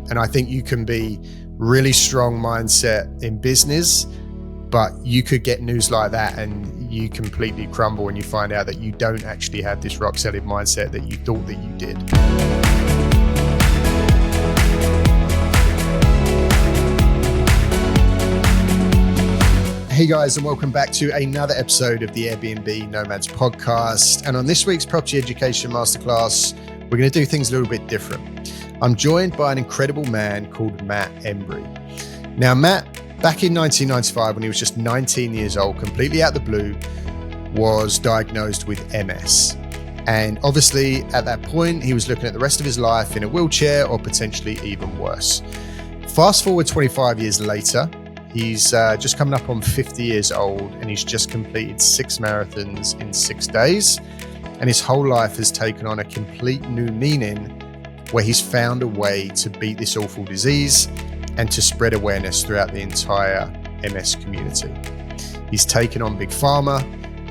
And I think you can be really strong mindset in business, but you could get news like that and you completely crumble and you find out that you don't actually have this rock solid mindset that you thought that you did. Hey guys, and welcome back to another episode of the Airbnb Nomads podcast. And on this week's Property Education Masterclass, we're going to do things a little bit different. I'm joined by an incredible man called Matt Embry. Now, Matt, back in 1995, when he was just 19 years old, completely out of the blue, was diagnosed with MS. And obviously, at that point, he was looking at the rest of his life in a wheelchair or potentially even worse. Fast forward 25 years later, he's just coming up on 50 years old and he's just completed 6 marathons in 6 days. And his whole life has taken on a complete new meaning where he's found a way to beat this awful disease and to spread awareness throughout the entire MS community. He's taken on Big Pharma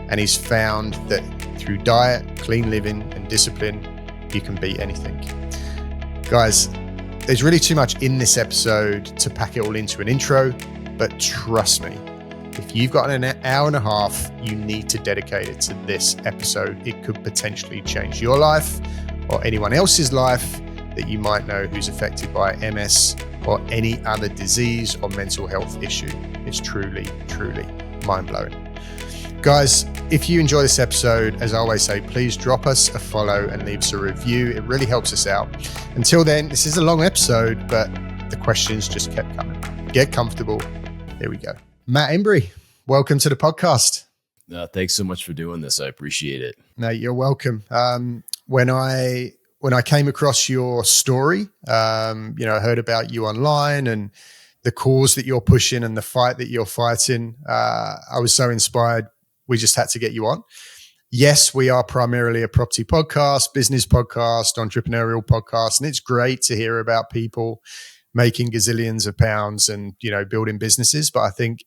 and he's found that through diet, clean living and discipline, you can beat anything. Guys, there's really too much in this episode to pack it all into an intro. But trust me, if you've got an hour and a half, you need to dedicate it to this episode. It could potentially change your life or anyone else's life that you might know who's affected by MS or any other disease or mental health issue. It's truly, truly mind-blowing. Guys, if you enjoy this episode, as I always say, please drop us a follow and leave us a review. It really helps us out. Until then, this is a long episode, but the questions just kept coming. Get comfortable. There we go. Matt Embry, welcome to the podcast. Thanks so much for doing this. I appreciate it. No, you're welcome. When I came across your story, I heard about you online and the cause that you're pushing and the fight that you're fighting. I was so inspired. We just had to get you on. Yes, we are primarily a property podcast, business podcast, entrepreneurial podcast, and it's great to hear about people making gazillions of pounds and, building businesses. But I think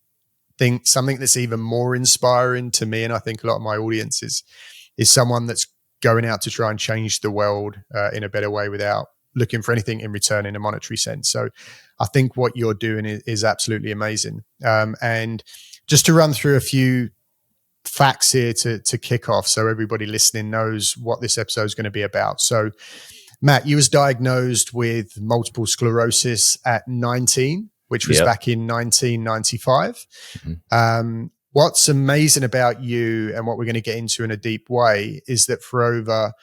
something that's even more inspiring to me, and I think a lot of my audience is someone that's going out to try and change the world in a better way without looking for anything in return in a monetary sense. So I think what you're doing is absolutely amazing. And just to run through a few facts here to kick off so everybody listening knows what this episode is going to be about. So Matt, you was diagnosed with multiple sclerosis at 19, which was back in 1995. Mm-hmm. What's amazing about you and what we're going to get into in a deep way is that for over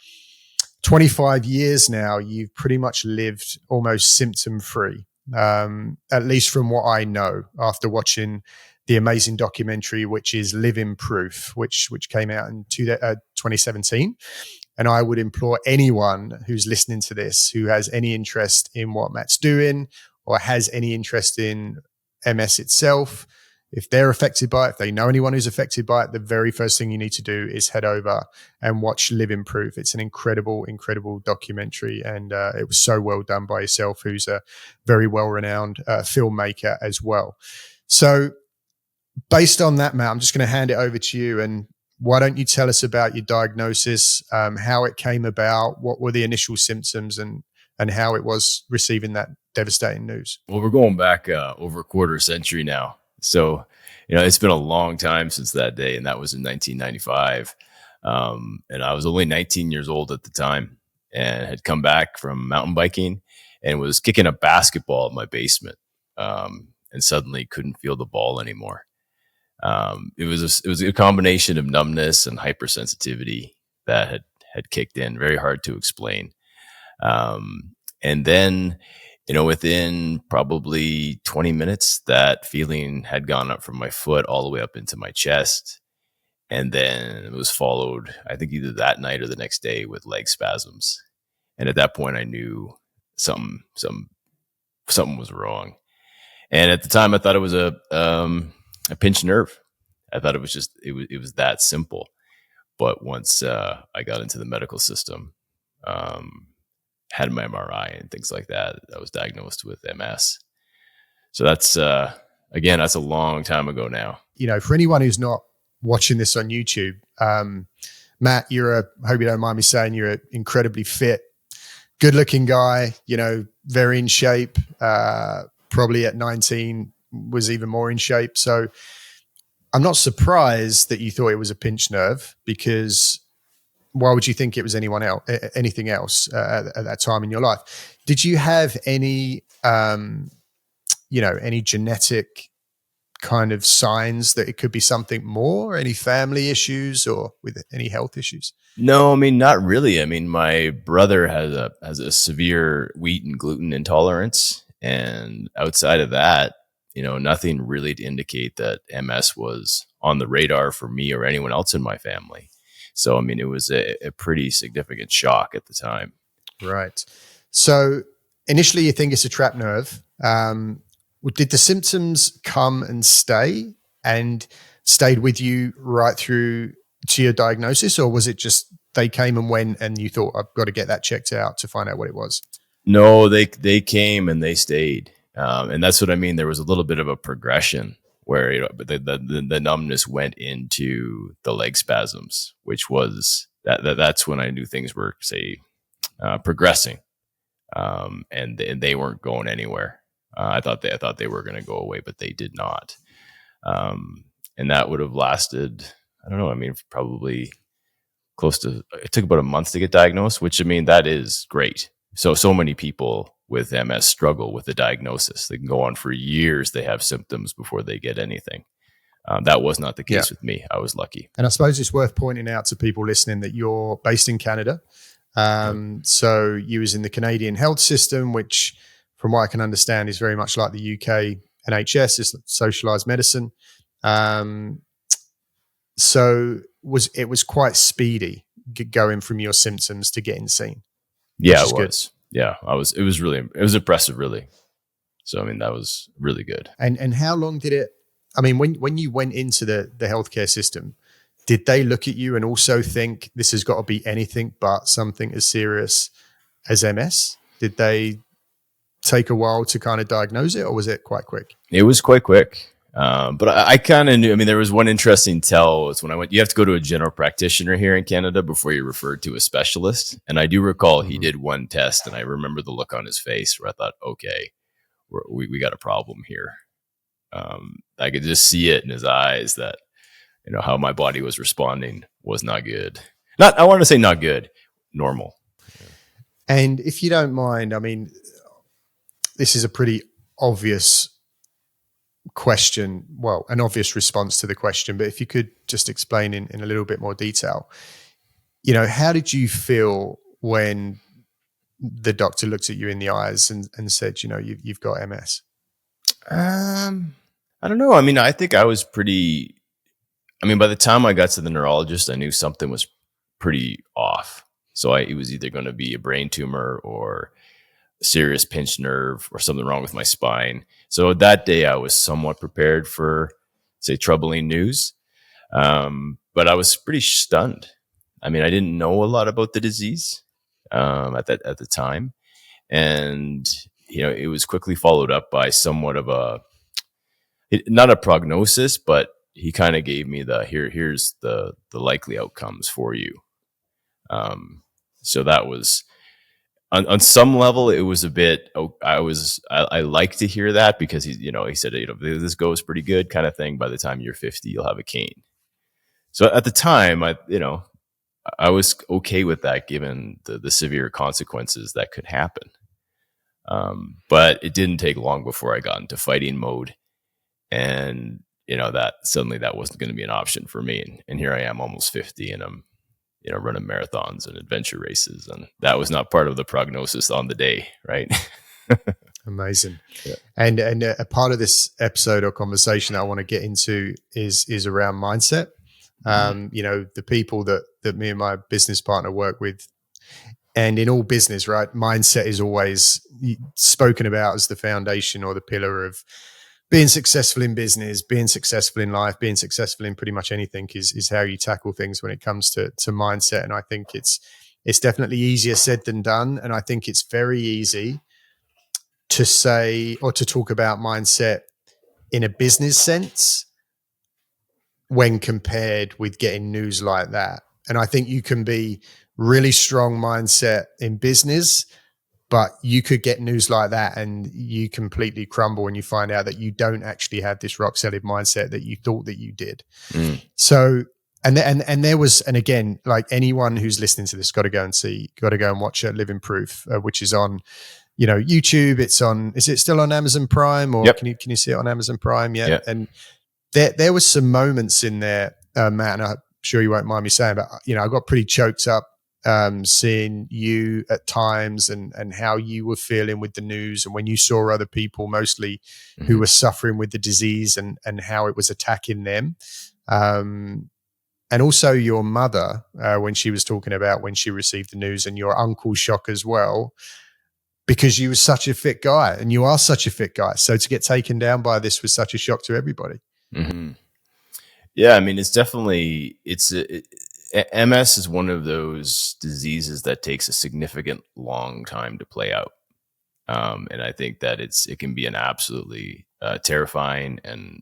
25 years now, you've pretty much lived almost symptom-free, at least from what I know after watching the amazing documentary, which is Living Proof, which came out in 2017. And I would implore anyone who's listening to this, who has any interest in what Matt's doing or has any interest in MS itself, if they're affected by it, if they know anyone who's affected by it, the very first thing you need to do is head over and watch Living Proof. It's an incredible, incredible documentary. And it was so well done by yourself, who's a very well-renowned filmmaker as well. So based on that, Matt, I'm just going to hand it over to you. And why don't you tell us about your diagnosis, how it came about, what were the initial symptoms, and how it was receiving that devastating news? Well, we're going back over a quarter century now. So, it's been a long time since that day, and that was in 1995. And I was only 19 years old at the time and had come back from mountain biking and was kicking a basketball in my basement and suddenly couldn't feel the ball anymore. It was a combination of numbness and hypersensitivity that had kicked in, very hard to explain. And then, within probably 20 minutes, that feeling had gone up from my foot all the way up into my chest. And then it was followed, I think either that night or the next day, with leg spasms. And at that point I knew something was wrong. And at the time I thought it was a pinched nerve. I thought it was that simple. But once I got into the medical system, had my MRI and things like that, I was diagnosed with MS. So that's that's a long time ago now. For anyone who's not watching this on YouTube, Matt, I hope you don't mind me saying, you're an incredibly fit, good looking guy, very in shape. Probably at 19 was even more in shape. So I'm not surprised that you thought it was a pinched nerve, because why would you think it was anything else at that time in your life? Did you have any, any genetic kind of signs that it could be something more? Any family issues or with any health issues? No, I mean, not really. I mean, my brother has a severe wheat and gluten intolerance, and outside of that, nothing really to indicate that MS was on the radar for me or anyone else in my family. So, I mean, it was a pretty significant shock at the time. Right. So initially you think it's a trapped nerve. Did the symptoms come and stay and stayed with you right through to your diagnosis, or was it just they came and went and you thought, I've got to get that checked out to find out what it was? No, they came and they stayed. And that's what I mean. There was a little bit of a progression where the numbness went into the leg spasms, which was that's when I knew things were, say, progressing, and they weren't going anywhere. I thought they were going to go away, but they did not. And that would have lasted, I don't know. I mean, probably close to. It took about a month to get diagnosed, which, I mean, that is great. So many people with MS struggle with the diagnosis. They can go on for years. They have symptoms before they get anything. That was not the case with me. I was lucky. And I suppose it's worth pointing out to people listening that you're based in Canada. So you was in the Canadian health system, which from what I can understand is very much like the UK NHS, it's socialized medicine. So it was quite speedy going from your symptoms to getting seen. Yeah, it was. Good. Yeah, it was impressive, really. So, I mean, that was really good. And how long did it, I mean, when you went into the healthcare system, did they look at you and also think this has got to be anything but something as serious as MS? Did they take a while to kind of diagnose it, or was it quite quick? It was quite quick. But I kind of knew, I mean, there was one interesting tell. It's when I went, you have to go to a general practitioner here in Canada before you're referred to a specialist. And I do recall he did one test, and I remember the look on his face where I thought, okay, we got a problem here. I could just see it in his eyes that, how my body was responding was not good. I want to say not good, normal. And if you don't mind, I mean, this is a pretty obvious question, well, an obvious response to the question, but if you could just explain in a little bit more detail, how did you feel when the doctor looked at you in the eyes and said, you've got MS? I don't know. I mean, I think I was pretty, by the time I got to the neurologist, I knew something was pretty off. So it was either going to be a brain tumor or a serious pinched nerve or something wrong with my spine. So that day I was somewhat prepared for, say, troubling news. But I was pretty stunned. I mean, I didn't know a lot about the disease at the time. And, it was quickly followed up by somewhat of not a prognosis, but he kind of gave me here's the likely outcomes for you. So that was on some level, it was a bit. I like to hear that because he said this goes pretty good kind of thing. By the time you're 50, you'll have a cane. So at the time, I was okay with that given the severe consequences that could happen. But it didn't take long before I got into fighting mode, and that suddenly that wasn't going to be an option for me. And here I am, almost 50, and I'm running marathons and adventure races, and that was not part of the prognosis on the day, right? Amazing. Yeah. And a part of this episode or conversation that I want to get into is around mindset. The people that me and my business partner work with, and in all business, right, mindset is always spoken about as the foundation or the pillar of being successful in business, being successful in life, being successful in pretty much anything is how you tackle things when it comes to mindset. And I think it's definitely easier said than done. And I think it's very easy to say or to talk about mindset in a business sense when compared with getting news like that. And I think you can be really strong mindset in business But you could get news like that and you completely crumble and you find out that you don't actually have this rock solid mindset that you thought that you did. So, and there was, and again, like anyone who's listening to this got to go and watch Living Proof, which is on, YouTube. It's on, is it still on Amazon Prime, or can you see it on Amazon Prime? Yeah. Yep. And there was some moments in there, Matt, and I'm sure you won't mind me saying, but I got pretty choked up seeing you at times and how you were feeling with the news, and when you saw other people mostly who were suffering with the disease and how it was attacking them. And also your mother, when she was talking about when she received the news, and your uncle's shock as well, because you were such a fit guy and you are such a fit guy. So to get taken down by this was such a shock to everybody. Mm-hmm. Yeah. I mean, it's definitely, MS is one of those diseases that takes a significant long time to play out. And I think that it can be an absolutely terrifying and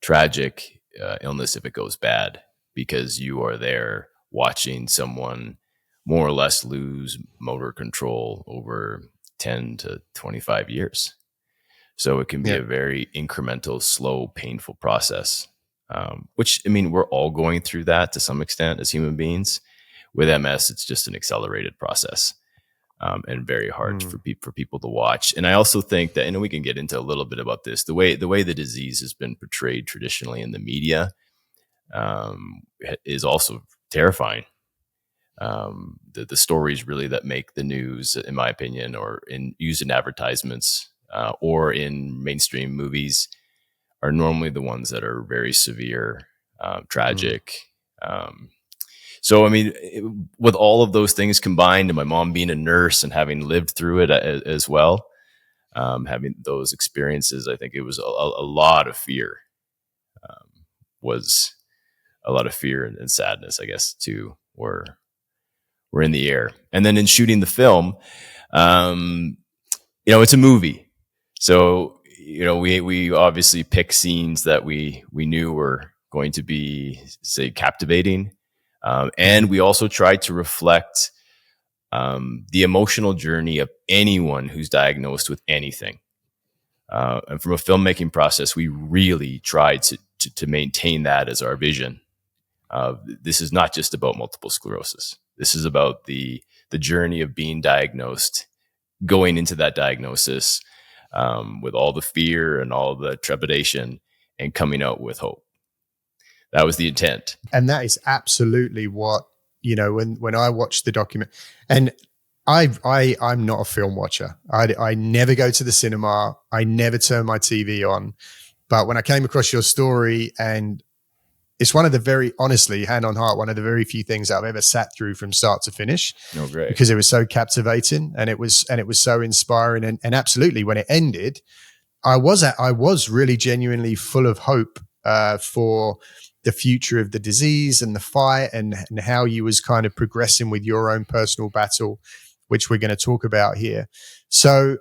tragic illness if it goes bad, because you are there watching someone more or less lose motor control over 10 to 25 years. So it can be a very incremental, slow, painful process, which, I mean, we're all going through that to some extent as human beings. With MS, it's just an accelerated process, and very hard for people to watch. And I also think that, we can get into a little bit about this, the way the disease has been portrayed traditionally in the media is also terrifying. The stories really that make the news, in my opinion, or used in advertisements or in mainstream movies, are normally the ones that are very severe, tragic. So, I mean, with all of those things combined, and my mom being a nurse and having lived through it as well, having those experiences, I think it was a lot of fear, was a lot of fear and sadness, I guess, too, were in the air. And then in shooting the film, it's a movie. So, we obviously pick scenes that we knew were going to be, say, captivating. And we also tried to reflect the emotional journey of anyone who's diagnosed with anything. And from a filmmaking process, we really tried to maintain that as our vision. This is not just about multiple sclerosis. This is about the journey of being diagnosed, going into that diagnosis with all the fear and all the trepidation, and coming out with hope. That was the intent. And that is absolutely what, when I watched the document, and I'm not a film watcher. I never go to the cinema. I never turn my TV on. But when I came across your story, and it's one of the very, honestly, hand on heart, one of the very few things I've ever sat through from start to finish. Oh, great. Because it was so captivating and it was so inspiring. And absolutely, when it ended, I was really genuinely full of hope for the future of the disease and the fight, and how you was kind of progressing with your own personal battle, which we're going to talk about here. So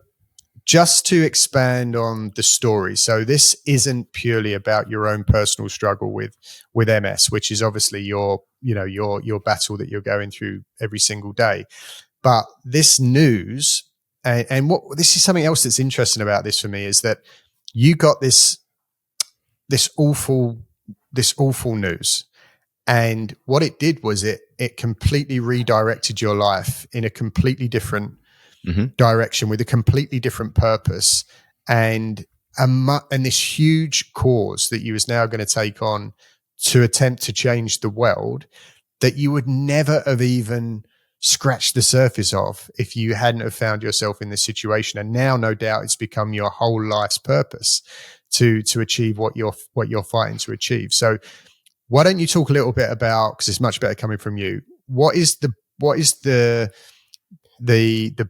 just to expand on the story. So this isn't purely about your own personal struggle with MS, which is obviously your battle that you're going through every single day. But this news, and this is something else that's interesting about this for me, is that you got this awful news. And what it did was it completely redirected your life in a completely different direction, with a completely different purpose, and this huge cause that you was now going to take on to attempt to change the world that you would never have even scratched the surface of if you hadn't have found yourself in this situation. And now, no doubt, it's become your whole life's purpose to achieve what you're fighting to achieve. So why don't you talk a little bit about, because it's much better coming from you, what is the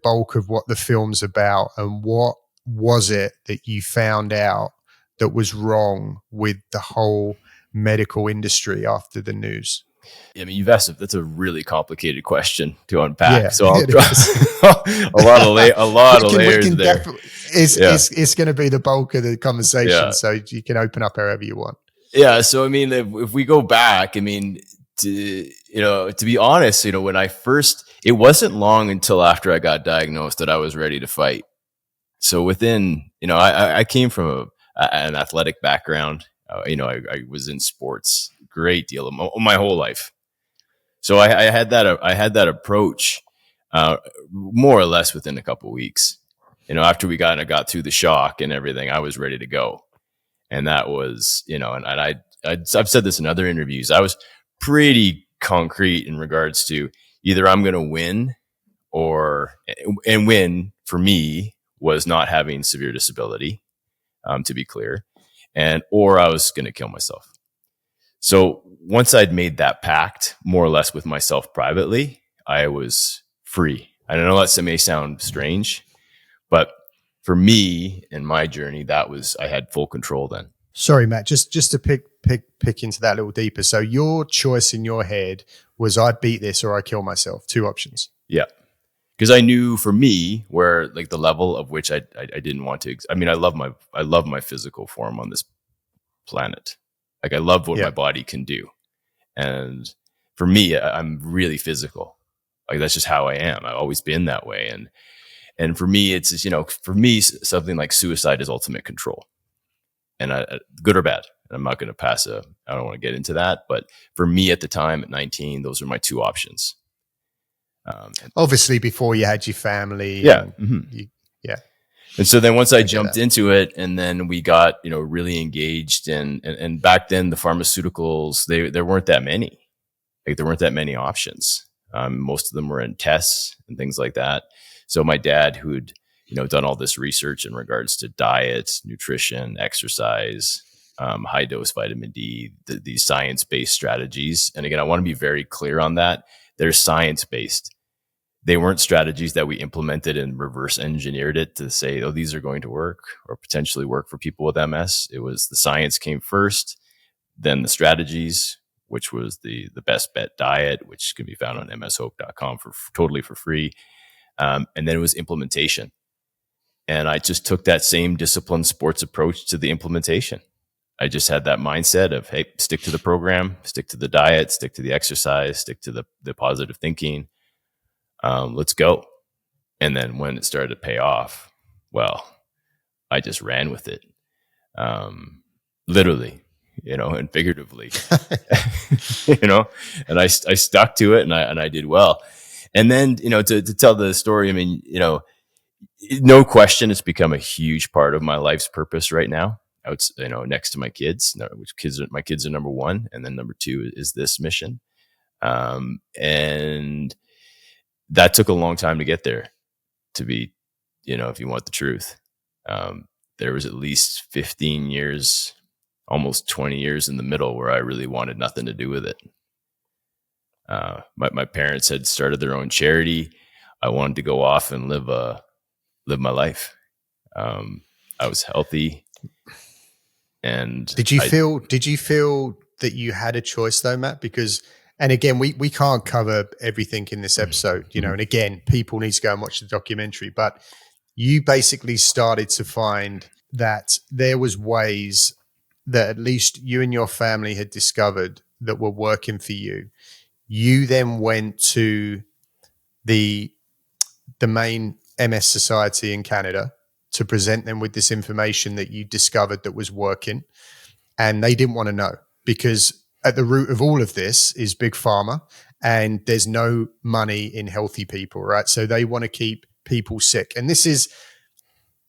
bulk of what the film's about, and what was it that you found out that was wrong with the whole medical industry after the news? I mean, you've asked, that's a really complicated question to unpack. Yeah, so I'll try a lot of layers there. It's going to be the bulk of the conversation, so you can open up however you want. Yeah. So, I mean, if we go back, I mean, to be honest, when I first, it wasn't long until after I got diagnosed that I was ready to fight. So within, I came from an athletic background. I was in sports a great deal of my whole life. So I had that approach, more or less within a couple of weeks. After we got through the shock and everything, I was ready to go. And that was, and I've said this in other interviews. I was pretty concrete in regards to either I'm going to win, and win for me was not having severe disability, to be clear, or I was going to kill myself. So once I'd made that pact, more or less with myself privately, I was free. I don't know, that may sound strange, but for me in my journey, I had full control then. Sorry, Matt, just to pick into that a little deeper. So your choice in your head was I beat this or I kill myself. Two options. Yeah. Because I knew for me where like the level of which I didn't want to. I mean, I love my physical form on this planet. Like I love what my body can do, and for me, I'm really physical. Like that's just how I am. I've always been that way, and for me, it's just, for me something like suicide is ultimate control, and good or bad. I'm not going to I don't want to get into that, but for me at the time at 19, those are my two options. Obviously, before you had your family. Yeah. And so then once I jumped into it, and then we got, really engaged, and back then the pharmaceuticals, there weren't that many. Like there weren't that many options. Most of them were in tests and things like that. So my dad, who'd, done all this research in regards to diet, nutrition, exercise, high dose vitamin D, these science-based strategies. And again, I want to be very clear on that. They're science-based. They weren't strategies that we implemented and reverse engineered it to say, oh, these are going to work or potentially work for people with MS. It was the science came first, then the strategies, which was the best bet diet, which can be found on mshope.com totally for free. And then it was implementation. And I just took that same disciplined sports approach to the implementation. I just had that mindset of, hey, stick to the program, stick to the diet, stick to the exercise, stick to the positive thinking. Let's go. And then when it started to pay off, well, I just ran with it. Literally, and figuratively, and I stuck to it, and I did well. And then, to tell the story, I mean, no question, it's become a huge part of my life's purpose right now. Next to my kids, my kids are number one. And then number two is this mission. And that took a long time to get there, to be, if you want the truth. There was at least 15 years, almost 20 years in the middle where I really wanted nothing to do with it. My parents had started their own charity. I wanted to go off and live my life. I was healthy. And did you feel that you had a choice though, Matt? Because, and again, we can't cover everything in this episode, and again, people need to go and watch the documentary, but you basically started to find that there was ways that at least you and your family had discovered that were working for you. You then went to the main MS Society in Canada to present them with this information that you discovered that was working, and they didn't want to know, because at the root of all of this is big pharma, and there's no money in healthy people, right? So they want to keep people sick. And it's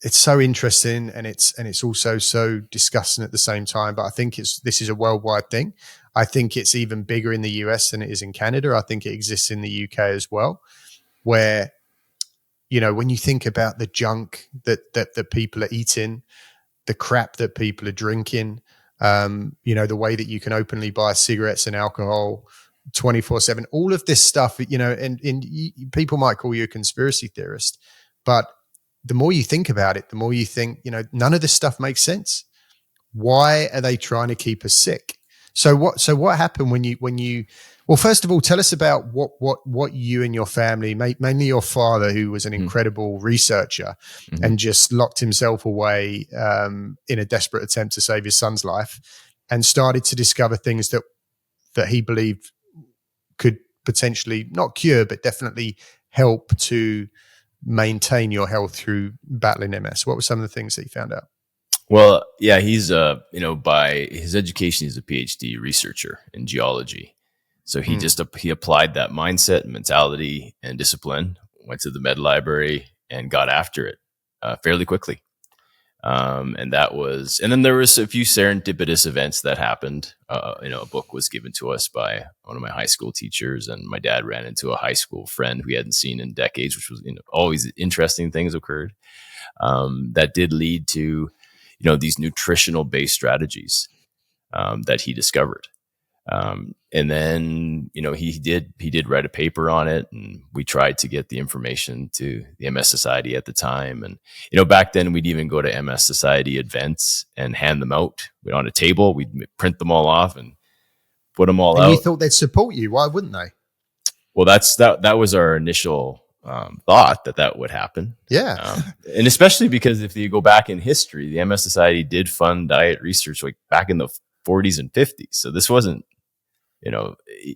so interesting, and it's also so disgusting at the same time. But I think this is a worldwide thing. I think it's even bigger in the US than it is in Canada. I think it exists in the UK as well, where, when you think about the junk that people are eating, the crap that people are drinking, the way that you can openly buy cigarettes and alcohol 24/7, all of this stuff, and people might call you a conspiracy theorist, but the more you think about it, the more you think, none of this stuff makes sense. Why are they trying to keep us sick? So what happened when you, well, first of all, tell us about what you and your family, mainly your father, who was an incredible researcher and just locked himself away in a desperate attempt to save his son's life, and started to discover things that he believed could potentially not cure, but definitely help to maintain your health through battling MS? What were some of the things that you found out? Well, yeah, he's by his education, he's a PhD researcher in geology. So he applied that mindset and mentality and discipline, went to the med library and got after it fairly quickly. And then there was a few serendipitous events that happened. A book was given to us by one of my high school teachers, and my dad ran into a high school friend who he hadn't seen in decades, which was always interesting things occurred that did lead to these nutritional based strategies that he discovered. And then, he did write a paper on it, and we tried to get the information to the MS Society at the time. And, back then we'd even go to MS Society events and hand them out on a table. We'd print them all off and put them all out. You thought they'd support you. Why wouldn't they? Well, that was our initial thought that would happen. Yeah. And especially because if you go back in history, the MS Society did fund diet research like back in the 40s and 50s. So this wasn't,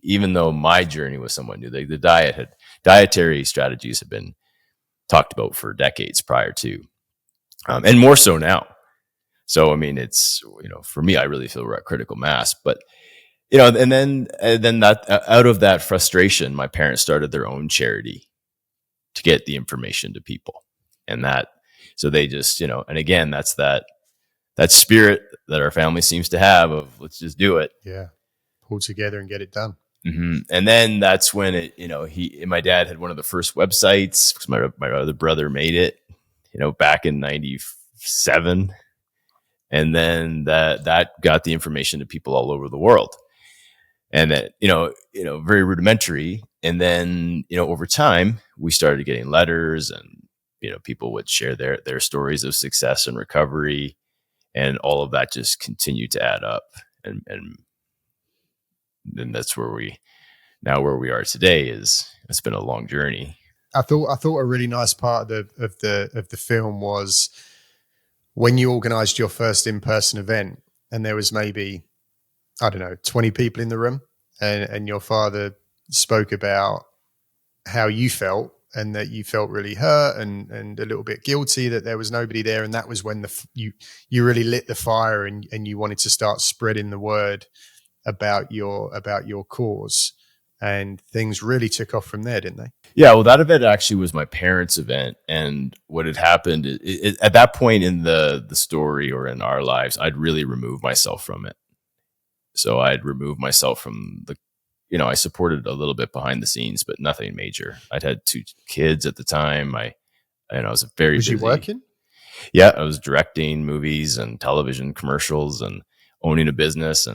even though my journey was somewhat new, the dietary strategies have been talked about for decades prior to, and more so now. So, I mean, it's, for me, I really feel we're at critical mass, but, and then that out of that frustration, my parents started their own charity to get the information to people. And so they just, and again, that's that spirit that our family seems to have of let's just do it. Yeah. Pull together and get it done. Mm-hmm. And then that's when my dad had one of the first websites because my other brother made it, back in 97. And then that got the information to people all over the world. And that, very rudimentary. And then, over time we started getting letters and, people would share their stories of success and recovery, and all of that just continued to add up. And then that's where we are today it's been a long journey. I thought a really nice part of the film was when you organized your first in-person event and there was maybe, I don't know, 20 people in the room, and your father spoke about how you felt and that you felt really hurt and a little bit guilty that there was nobody there. And that was when you really lit the fire and you wanted to start spreading the word about your cause, and things really took off from there, didn't they? Yeah, well, that event actually was my parents' event, and what had happened at that point in the story or in our lives, I'd really removed myself from it. So I'd removed myself from I supported a little bit behind the scenes, but nothing major. I'd had 2 kids at the time. I was very busy. Was you working? Yeah, I was directing movies and television commercials and owning a business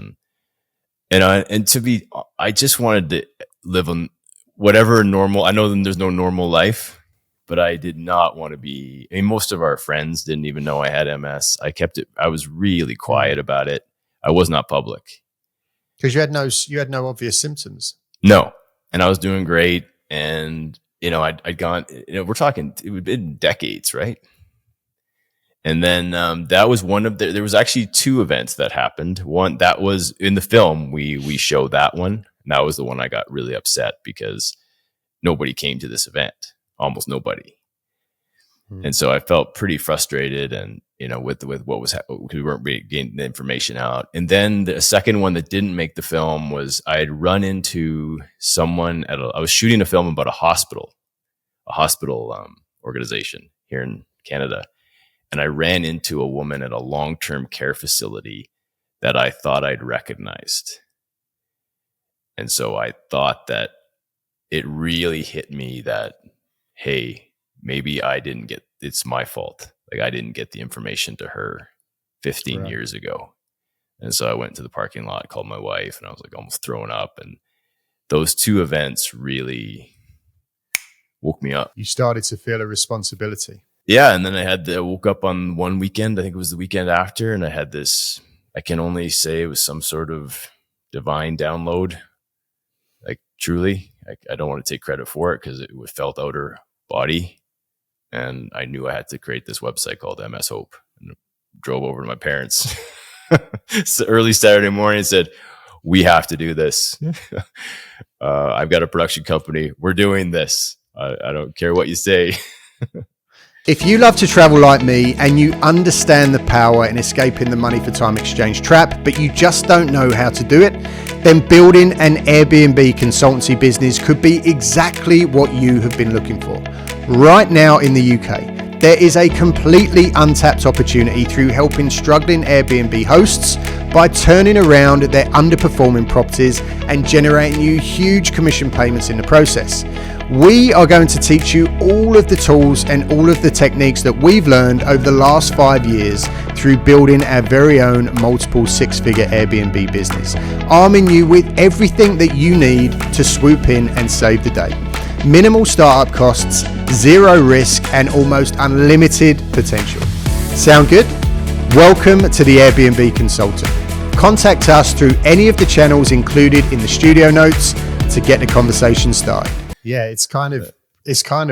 I just wanted to live on whatever normal. I know there's no normal life, but I did not want to be. I mean, most of our friends didn't even know I had MS. I was really quiet about it. I was not public because you had no obvious symptoms. No, and I was doing great. And I'd gone. We're talking. It would have been decades, right? And then that was one of there was actually 2 events that happened. One that was in the film. We show that one. And that was the one I got really upset because nobody came to this event. Almost nobody. And so I felt pretty frustrated and, with what was we weren't getting the information out. And then the second one that didn't make the film was I had run into someone I was shooting a film about a hospital organization here in Canada. And I ran into a woman at a long-term care facility that I thought I'd recognized. And so I thought that it really hit me that, hey, maybe it's my fault. Like I didn't get the information to her 15 years ago. And so I went to the parking lot, called my wife, and I was like almost throwing up. And those 2 events really woke me up. You started to feel a responsibility. Yeah, and then I woke up on one weekend, I think it was the weekend after, and I had this, I can only say it was some sort of divine download. Like truly, I don't want to take credit for it because it felt outer body. And I knew I had to create this website called MS Hope, and drove over to my parents early Saturday morning and said, we have to do this. I've got a production company. We're doing this. I don't care what you say. If you love to travel like me and you understand the power in escaping the money for time exchange trap, but you just don't know how to do it, then building an Airbnb consultancy business could be exactly what you have been looking for. Right now in the UK, there is a completely untapped opportunity through helping struggling Airbnb hosts by turning around their underperforming properties and generating you huge commission payments in the process. We are going to teach you all of the tools and all of the techniques that we've learned over the last 5 years through building our very own multiple six-figure Airbnb business, arming you with everything that you need to swoop in and save the day. Minimal startup costs, zero risk, and almost unlimited potential. Sound good? Welcome to the Airbnb Consultant. Contact us through any of the channels included in the studio notes to get the conversation started. Yeah, it's kind of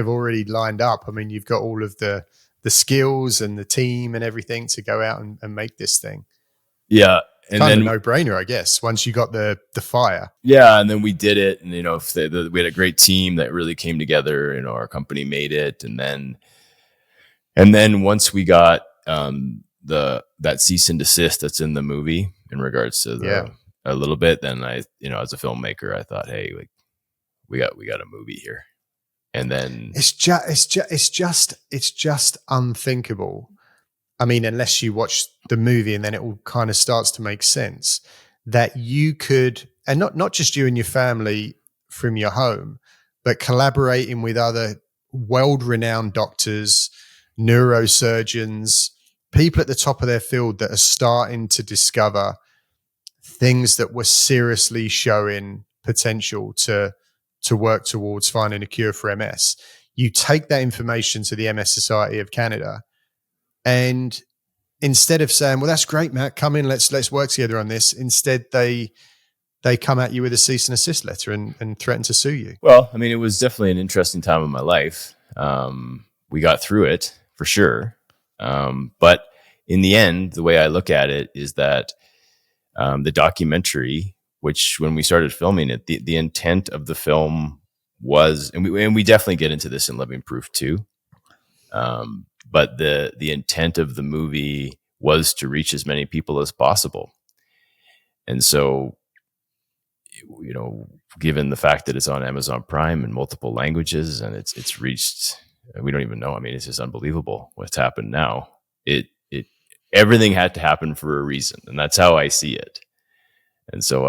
already lined up. I mean, you've got all of the skills and the team and everything to go out and make this thing. Yeah. And kind then of a no-brainer, I guess, once you got the fire. Yeah. And then we did it. And, we had a great team that really came together. Our company made it. And then once we got that cease and desist that's in the movie in regards to a little bit, then I, as a filmmaker, I thought, hey, like, we got a movie here. And then it's just unthinkable. I mean, unless you watch the movie and then it all kind of starts to make sense that you could, and not just you and your family from your home, but collaborating with other world-renowned doctors, neurosurgeons, people at the top of their field that are starting to discover things that were seriously showing potential to work towards finding a cure for MS. You take that information to the MS Society of Canada, and instead of saying, well, that's great, Matt, come in, let's work together on this. Instead, they come at you with a cease and desist letter and threaten to sue you. Well, I mean, it was definitely an interesting time in my life. We got through it for sure. But in the end, the way I look at it is that the documentary, which when we started filming it, the intent of the film was, and we definitely get into this in Living Proof too. But the intent of the movie was to reach as many people as possible. And so, given the fact that it's on Amazon Prime in multiple languages and it's reached, we don't even know. I mean, it's just unbelievable what's happened now. Everything had to happen for a reason. And that's how I see it. And so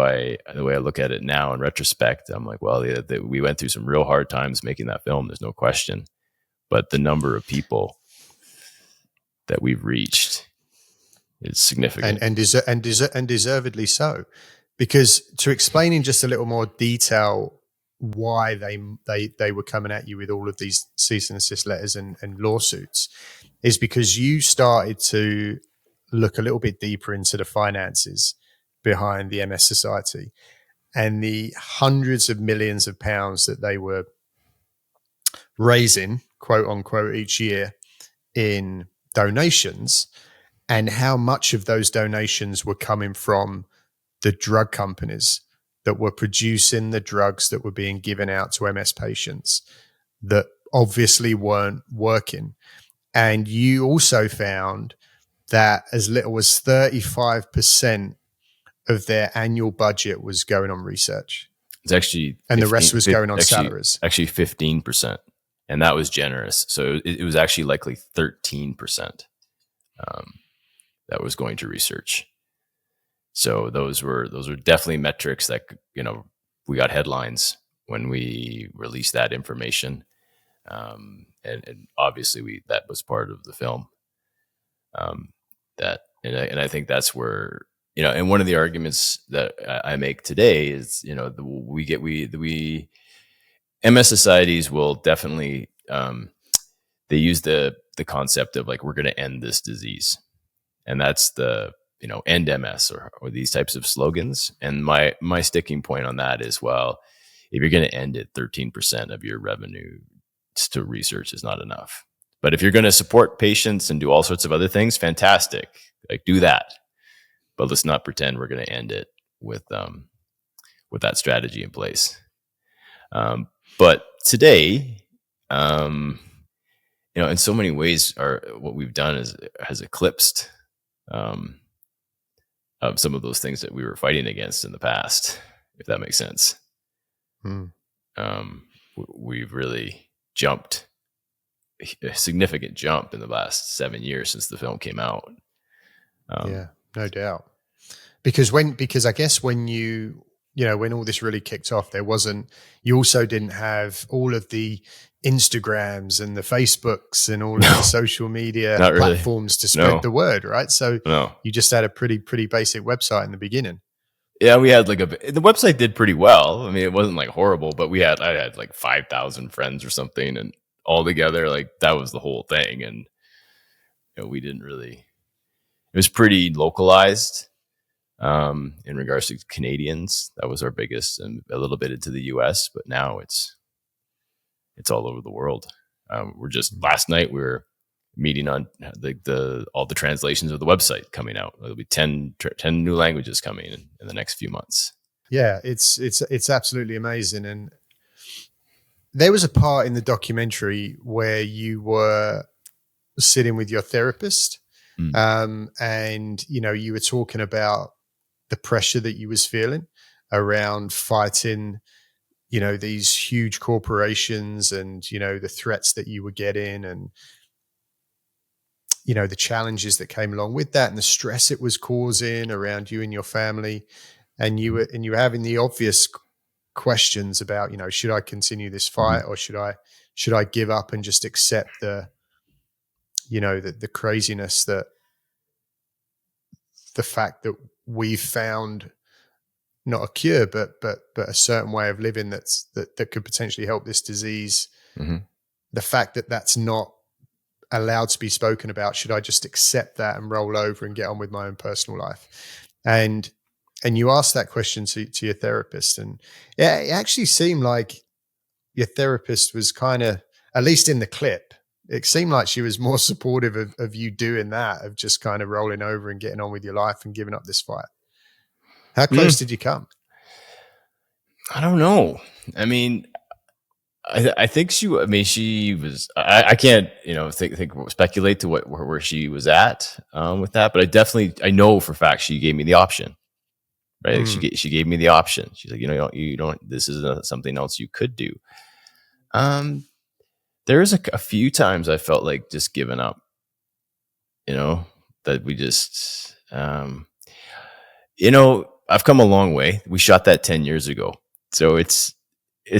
the way I look at it now in retrospect, I'm like, well, we went through some real hard times making that film. There's no question. But the number of people that we've reached is significant. And deservedly so. Because to explain in just a little more detail why they were coming at you with all of these cease and desist letters and lawsuits is because you started to look a little bit deeper into the finances behind the MS Society and the hundreds of millions of pounds that they were raising, quote unquote, each year in donations, and how much of those donations were coming from the drug companies that were producing the drugs that were being given out to MS patients that obviously weren't working. And you also found that as little as 35% of their annual budget was going on research. It's actually, and the rest was going on salaries. Actually 15%. And that was generous. So it was actually likely 13% that was going to research. So those were definitely metrics that, we got headlines when we released that information. And obviously that was part of the film. And I think that's where, and one of the arguments that I make today is, MS societies will definitely, they use the concept of like, we're going to end this disease. And that's the, end MS or these types of slogans. And my sticking point on that is, well, if you're going to end it, 13% of your revenue to research is not enough. But if you're going to support patients and do all sorts of other things, fantastic. Like, do that. But let's not pretend we're going to end it with that strategy in place. But today, in so many ways, what we've done has eclipsed of some of those things that we were fighting against in the past, if that makes sense. We've really jumped a significant jump in the last 7 years since the film came out. Yeah, no doubt. Because I guess when when all this really kicked off, you also didn't have all of the Instagrams and the Facebooks and all of the social media platforms to spread the word, right? So you just had a pretty basic website in the beginning. Yeah, we had the website did pretty well. I mean, it wasn't like horrible, but I had like 5,000 friends or something, and all together, like that was the whole thing. And we didn't really. It was pretty localized in regards to Canadians. That was our biggest, and a little bit into the U.S. But now it's all over the world. We're just last night we were meeting on all the translations of the website coming out. There'll be 10 new languages coming in the next few months. Yeah, it's absolutely amazing. And there was a part in the documentary where you were sitting with your therapist, and you were talking about the pressure that you was feeling around fighting these huge corporations, and the threats that you were getting, and the challenges that came along with that, and the stress it was causing around you and your family. And you were having the obvious questions about, should I continue this fight, or should I give up and just accept the craziness, that the fact that we've found not a cure, but a certain way of living that could potentially help this disease. The fact that that's not allowed to be spoken about. Should I just accept that and roll over and get on with my own personal life? And you asked that question to your therapist, and it actually seemed like your therapist was kind of, at least in the clip, it seemed like she was more supportive of you doing that, of just kind of rolling over and getting on with your life and giving up this fight. How close did you come? I don't know. I mean, I think she was, I can't, speculate to where she was at with that, but I know for a fact she gave me the option, right? Like she gave me the option. She's like, you don't, this is something else you could do. There's a few times I felt like just giving up, that we just, I've come a long way. We shot that 10 years ago. So it's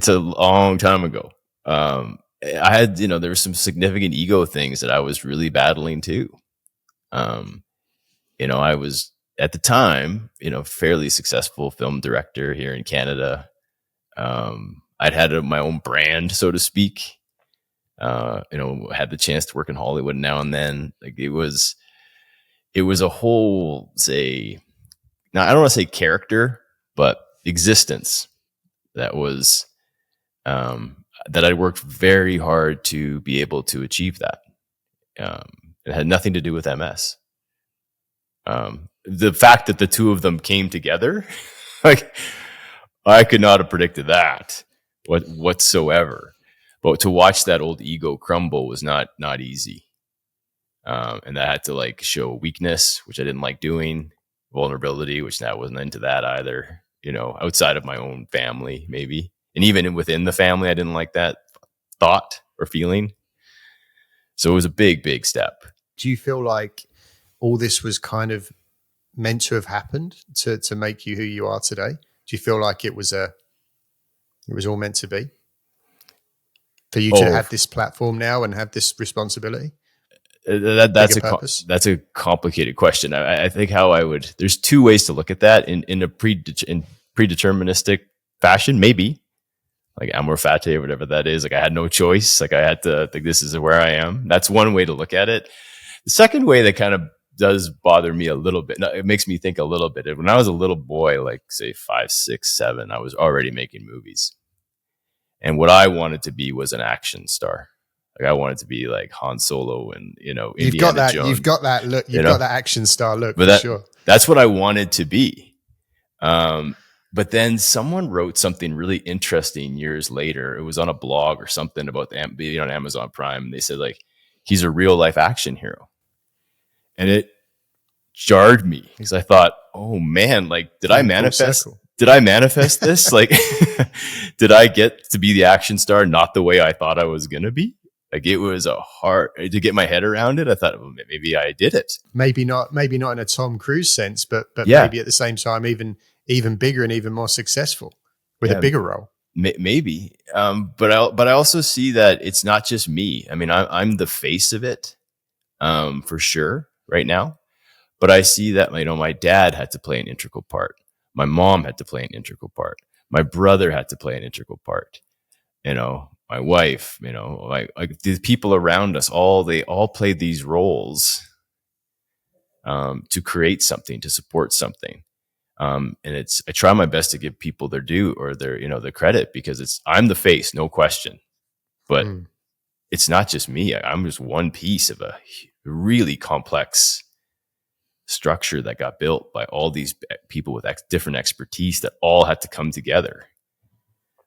a long time ago. I had, there were some significant ego things that I was really battling too. I was at the time, fairly successful film director here in Canada. I'd had my own brand, so to speak. Had the chance to work in Hollywood now and then. Like it was a whole, now I don't want to say character, but existence that was, that I worked very hard to be able to achieve that. It had nothing to do with MS. The fact that the two of them came together, like I could not have predicted that whatsoever. But to watch that old ego crumble was not easy. And that had to show weakness, which I didn't like doing, vulnerability, which I wasn't into that either, outside of my own family, maybe. And even within the family, I didn't like that thought or feeling. So it was a big, big step. Do you feel like all this was kind of meant to have happened to make you who you are today? Do you feel like it was all meant to be for you to have this platform now and have this responsibility? That's a complicated question. I think there's two ways to look at that in a predeterministic fashion, maybe like amor fati or whatever that is. Like I had no choice. Like I had to think this is where I am. That's one way to look at it. The second way that kind of does bother me a little bit. It makes me think a little bit. When I was a little boy, like say 5, 6, 7, I was already making movies. And what I wanted to be was an action star. Like I wanted to be like Han Solo and, you've got that look. You've got that action star look, for sure. That's what I wanted to be. But then someone wrote something really interesting years later. It was on a blog or something about being on Amazon Prime. And they said, like, he's a real life action hero. And it jarred me because I thought, oh man, like, did I manifest this? Like, did I get to be the action star not the way I thought I was going to be? Like, it was a hard to get my head around it. I thought, well, maybe I did it. Maybe not in a Tom Cruise sense, but maybe at the same time, even bigger and even more successful with a bigger role. Maybe. But I also see that it's not just me. I mean, I'm the face of it, for sure right now. But I see that, my dad had to play an integral part. My mom had to play an integral part. My brother had to play an integral part. My wife, like the people around us, they all played these roles, to create something, to support something. And I try my best to give people their due or their credit, because I'm the face, no question, but it's not just me. I'm just one piece of a really complex structure that got built by all these people with different expertise that all had to come together.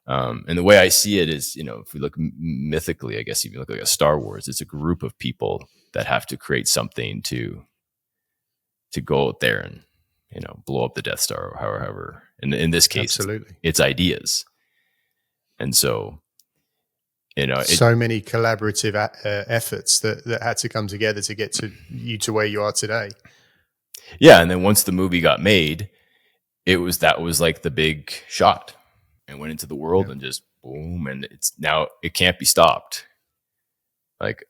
And the way I see it is, if we look mythically, I guess if you look like a Star Wars, it's a group of people that have to create something to go out there and, blow up the Death Star or however. And in this case, absolutely, it's ideas. And so, so many collaborative efforts that had to come together to get to where you are today. Yeah. And then once the movie got made, that was like the big shot, and went into the world and just boom. And it can't be stopped. Like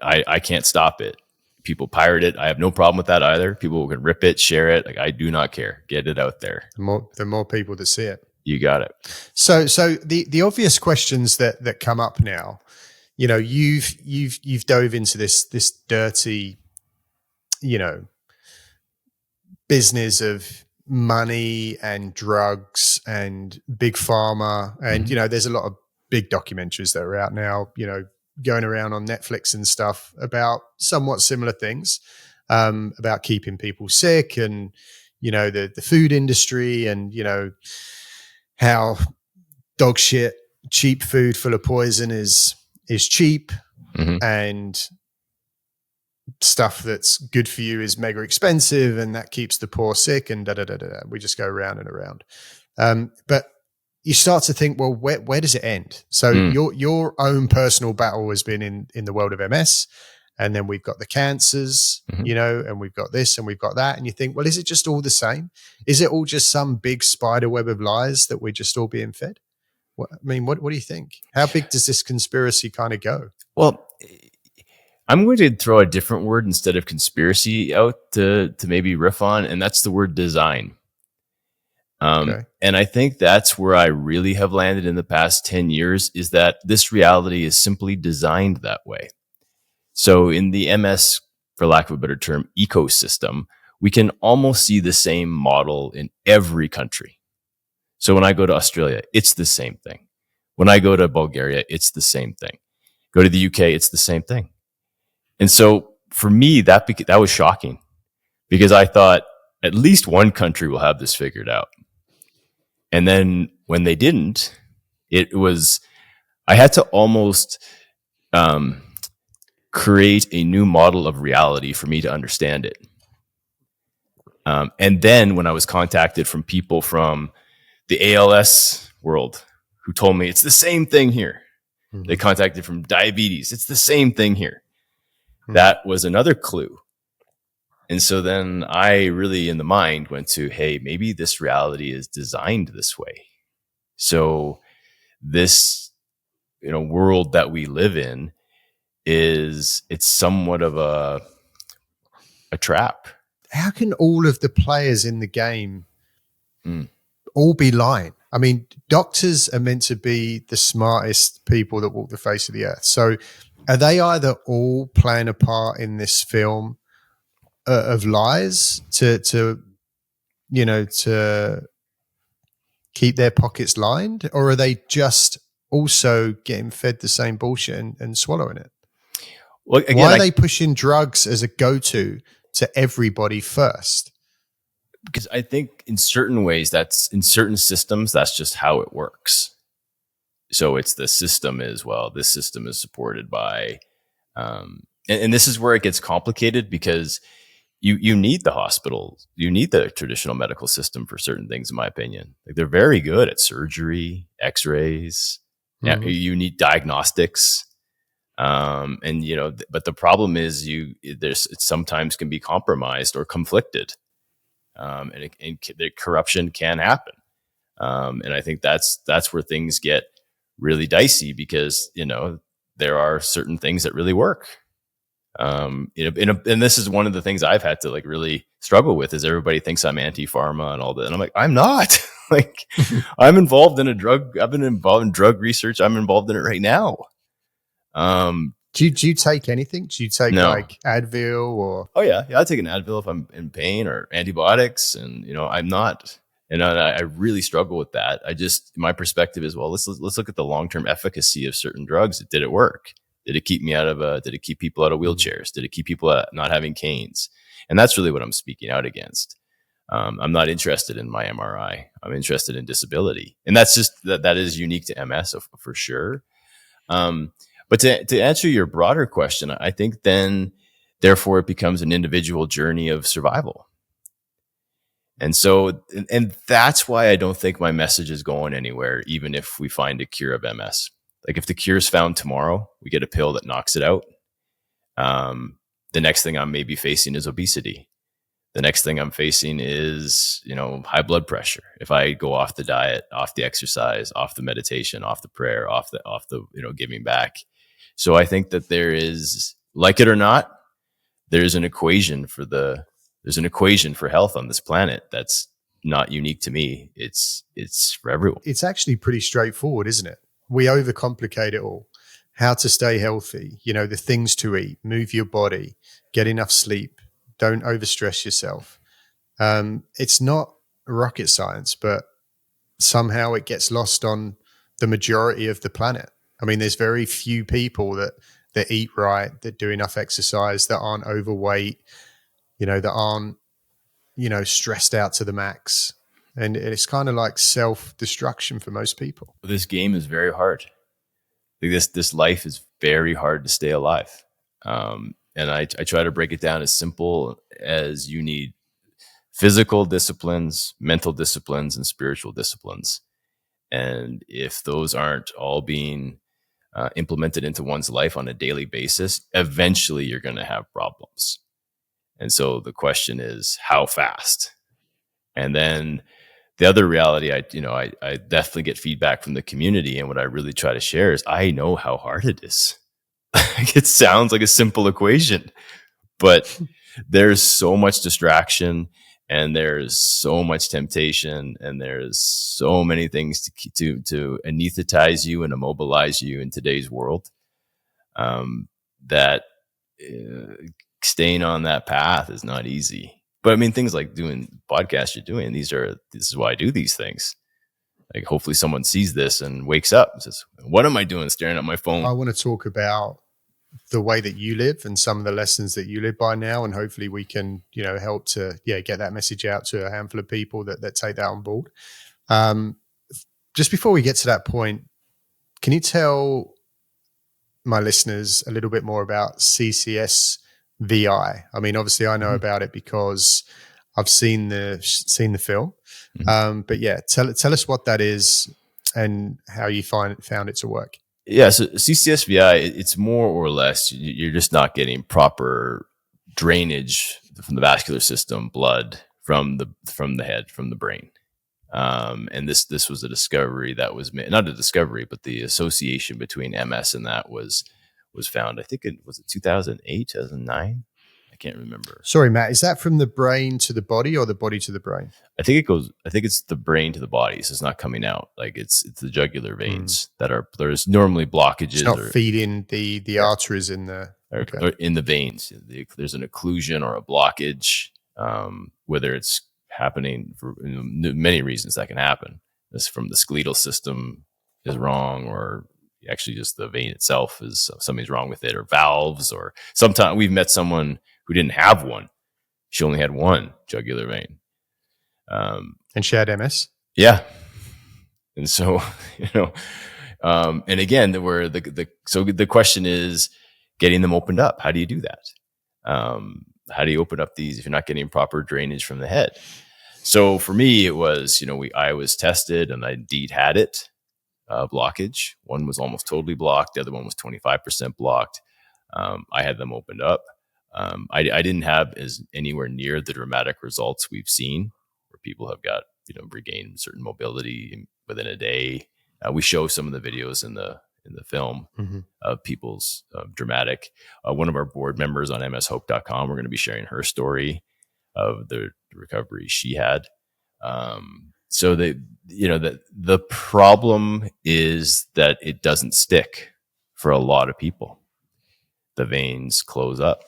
I can't stop it. People pirate it. I have no problem with that either. People can rip it, share it. Like, I do not care. Get it out there. The more people that see it. You got it. So the obvious questions that come up now, you've dove into this dirty, business of money and drugs and big pharma. And, there's a lot of big documentaries that are out now, going around on Netflix and stuff about somewhat similar things, about keeping people sick and, the food industry and, how dog shit, cheap food full of poison is cheap, and stuff that's good for you is mega expensive, and that keeps the poor sick, and we just go around and around. But you start to think, well, where does it end? So your own personal battle has been in the world of MS, and then we've got the cancers, and we've got this and we've got that, and you think, well, is it just all the same? Is it all just some big spider web of lies that we're just all being fed? What do you think? How big does this conspiracy kind of go? Well, I'm going to throw a different word instead of conspiracy out to maybe riff on, and that's the word design. And I think that's where I really have landed in the past 10 years, is that this reality is simply designed that way. So in the MS, for lack of a better term, ecosystem, we can almost see the same model in every country. So when I go to Australia, it's the same thing. When I go to Bulgaria, it's the same thing. Go to the UK, it's the same thing. And so for me, that was shocking, because I thought at least one country will have this figured out. And then when they didn't, I had to almost create a new model of reality for me to understand it. And then when I was contacted from people from the ALS world who told me it's the same thing here, they contacted from diabetes, it's the same thing here. That was another clue. And so then I really, in the mind, went to, hey, maybe this reality is designed this way. So this, world that we live in it's somewhat of a trap. How can all of the players in the game all be lying? I mean, doctors are meant to be the smartest people that walk the face of the earth. So are they either all playing a part in this film of lies to keep their pockets lined, or are they just also getting fed the same bullshit and swallowing it? Well, again, why are they pushing drugs as a go-to to everybody first? Because I think in certain ways, in certain systems, that's just how it works. So it's the system is, well, this system is supported by, and this is where it gets complicated, because you need the hospital, you need the traditional medical system for certain things, in my opinion. Like, they're very good at surgery, x-rays. Mm-hmm. You need diagnostics. And but the problem is it sometimes can be compromised or conflicted. And the corruption can happen. And I think that's where things get really dicey, because, there are certain things that really work. And this is one of the things I've had to like really struggle with, is everybody thinks I'm anti-pharma and all that. And I'm like, I'm not. Like, I'm involved in I've been involved in drug research. I'm involved in it right now. Do you take anything? Do you take like Advil or? Oh yeah. I take an Advil if I'm in pain, or antibiotics, and I'm not. And I really struggle with that. My perspective is, well, let's look at the long-term efficacy of certain drugs. Did it work? Did it keep did it keep people out of wheelchairs? Did it keep people not having canes? And that's really what I'm speaking out against. I'm not interested in my MRI. I'm interested in disability. And that's just, that is unique to MS for sure. But to answer your broader question, I think therefore it becomes an individual journey of survival. And so, and that's why I don't think my message is going anywhere, even if we find a cure of MS. Like, if the cure is found tomorrow, we get a pill that knocks it out. The next thing I'm maybe facing is obesity. The next thing I'm facing is, high blood pressure. If I go off the diet, off the exercise, off the meditation, off the prayer, off the giving back. So I think that there is, like it or not, there's an equation for health on this planet that's not unique to me. It's for everyone. It's actually pretty straightforward, isn't it? We overcomplicate it all. How to stay healthy, the things to eat, move your body, get enough sleep, don't overstress yourself. It's not rocket science, but somehow it gets lost on the majority of the planet. I mean, there's very few people that eat right, that do enough exercise, that aren't overweight, that aren't, stressed out to the max. And it's kind of like self-destruction for most people. This game is very hard. Like, this life is very hard to stay alive. And I try to break it down as simple as you need physical disciplines, mental disciplines, and spiritual disciplines. And if those aren't all being implemented into one's life on a daily basis, eventually you're going to have problems. And so the question is, how fast? And then the other reality, I definitely get feedback from the community. And what I really try to share is, I know how hard it is. It sounds like a simple equation, but there's so much distraction, and there's so much temptation, and there's so many things to anesthetize you and immobilize you in today's world, that staying on that path is not easy. But I mean, things like doing podcasts you're doing, this is why I do these things. Like, hopefully someone sees this and wakes up and says, what am I doing staring at my phone? I want to talk about the way that you live and some of the lessons that you live by now. And hopefully we can, help to, get that message out to a handful of people that take that on board. Just before we get to that point, can you tell my listeners a little bit more about CCSVI? I mean, obviously I know about it because I've seen the film. But yeah, tell us what that is and how you found it to work. Yeah, so CCSVI, it's more or less, you're just not getting proper drainage from the vascular system, blood from the head, from the brain. And this was a discovery that was made, not a discovery, but the association between MS and that was found. I think it was 2008, 2009. I can't remember. Sorry, Matt, is that from the brain to the body or the body to the brain? I think it's the brain to the body. So it's not coming out. Like, it's the jugular veins there's normally blockages. It's not feeding the arteries in the or in the veins. There's an occlusion or a blockage, whether it's happening for many reasons that can happen. This from the skeletal system is wrong, or actually just the vein itself is something's wrong with it, or valves, or sometimes we've met someone who didn't have one. She only had one jugular vein. And she had MS. Yeah. And so, and again, so the question is getting them opened up. How do you do that? How do you open up these if you're not getting proper drainage from the head? So for me, it was, I was tested and I indeed had it, blockage. One was almost totally blocked. The other one was 25% blocked. I had them opened up. I didn't have anywhere near the dramatic results we've seen where people have got, regained certain mobility within a day. We show some of the videos in the film of people's dramatic. One of our board members on mshope.com, we're going to be sharing her story of the recovery she had. So the problem is that it doesn't stick for a lot of people. The veins close up.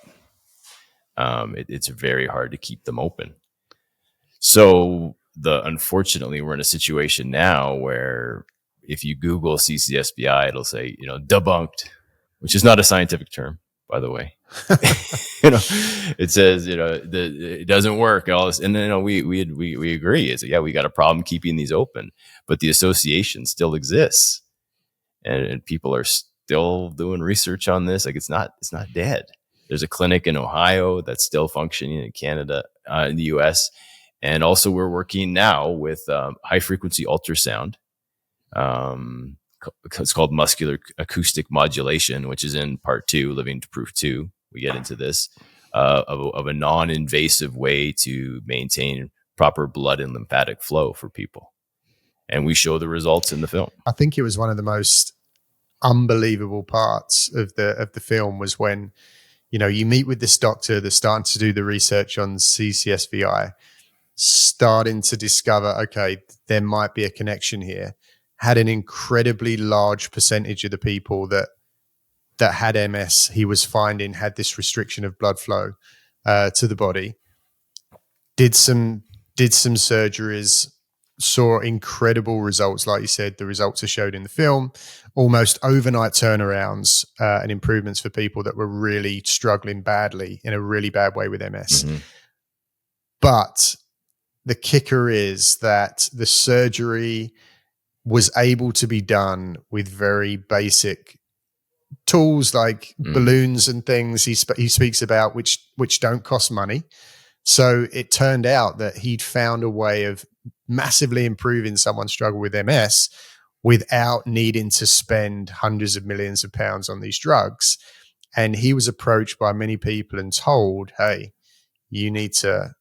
It's very hard to keep them open. So unfortunately, we're in a situation now where if you Google CCSVI, it'll say, debunked, which is not a scientific term, by the way. It says, it doesn't work. All this, and then we agree. It's we got a problem keeping these open, but the association still exists, and people are still doing research on this. Like it's not dead. There's a clinic in Ohio that's still functioning, in Canada, in the US. And also we're working now with high frequency ultrasound. It's called muscular acoustic modulation, which is in part 2, Living to Proof 2. We get into this of a non-invasive way to maintain proper blood and lymphatic flow for people. And we show the results in the film. I think it was one of the most unbelievable parts of the film was when, you meet with this doctor that's starting to do the research on CCSVI, starting to discover, okay, there might be a connection here. Had an incredibly large percentage of the people that had MS, he was finding had this restriction of blood flow to the body. Did some surgeries, saw incredible results. Like you said, the results are showed in the film, almost overnight turnarounds and improvements for people that were really struggling badly in a really bad way with MS. Mm-hmm. But the kicker is that the surgery was able to be done with very basic tools like balloons and things he speaks about, which don't cost money. So it turned out that he'd found a way of massively improving someone's struggle with MS without needing to spend hundreds of millions of pounds on these drugs. And he was approached by many people and told, hey, you need to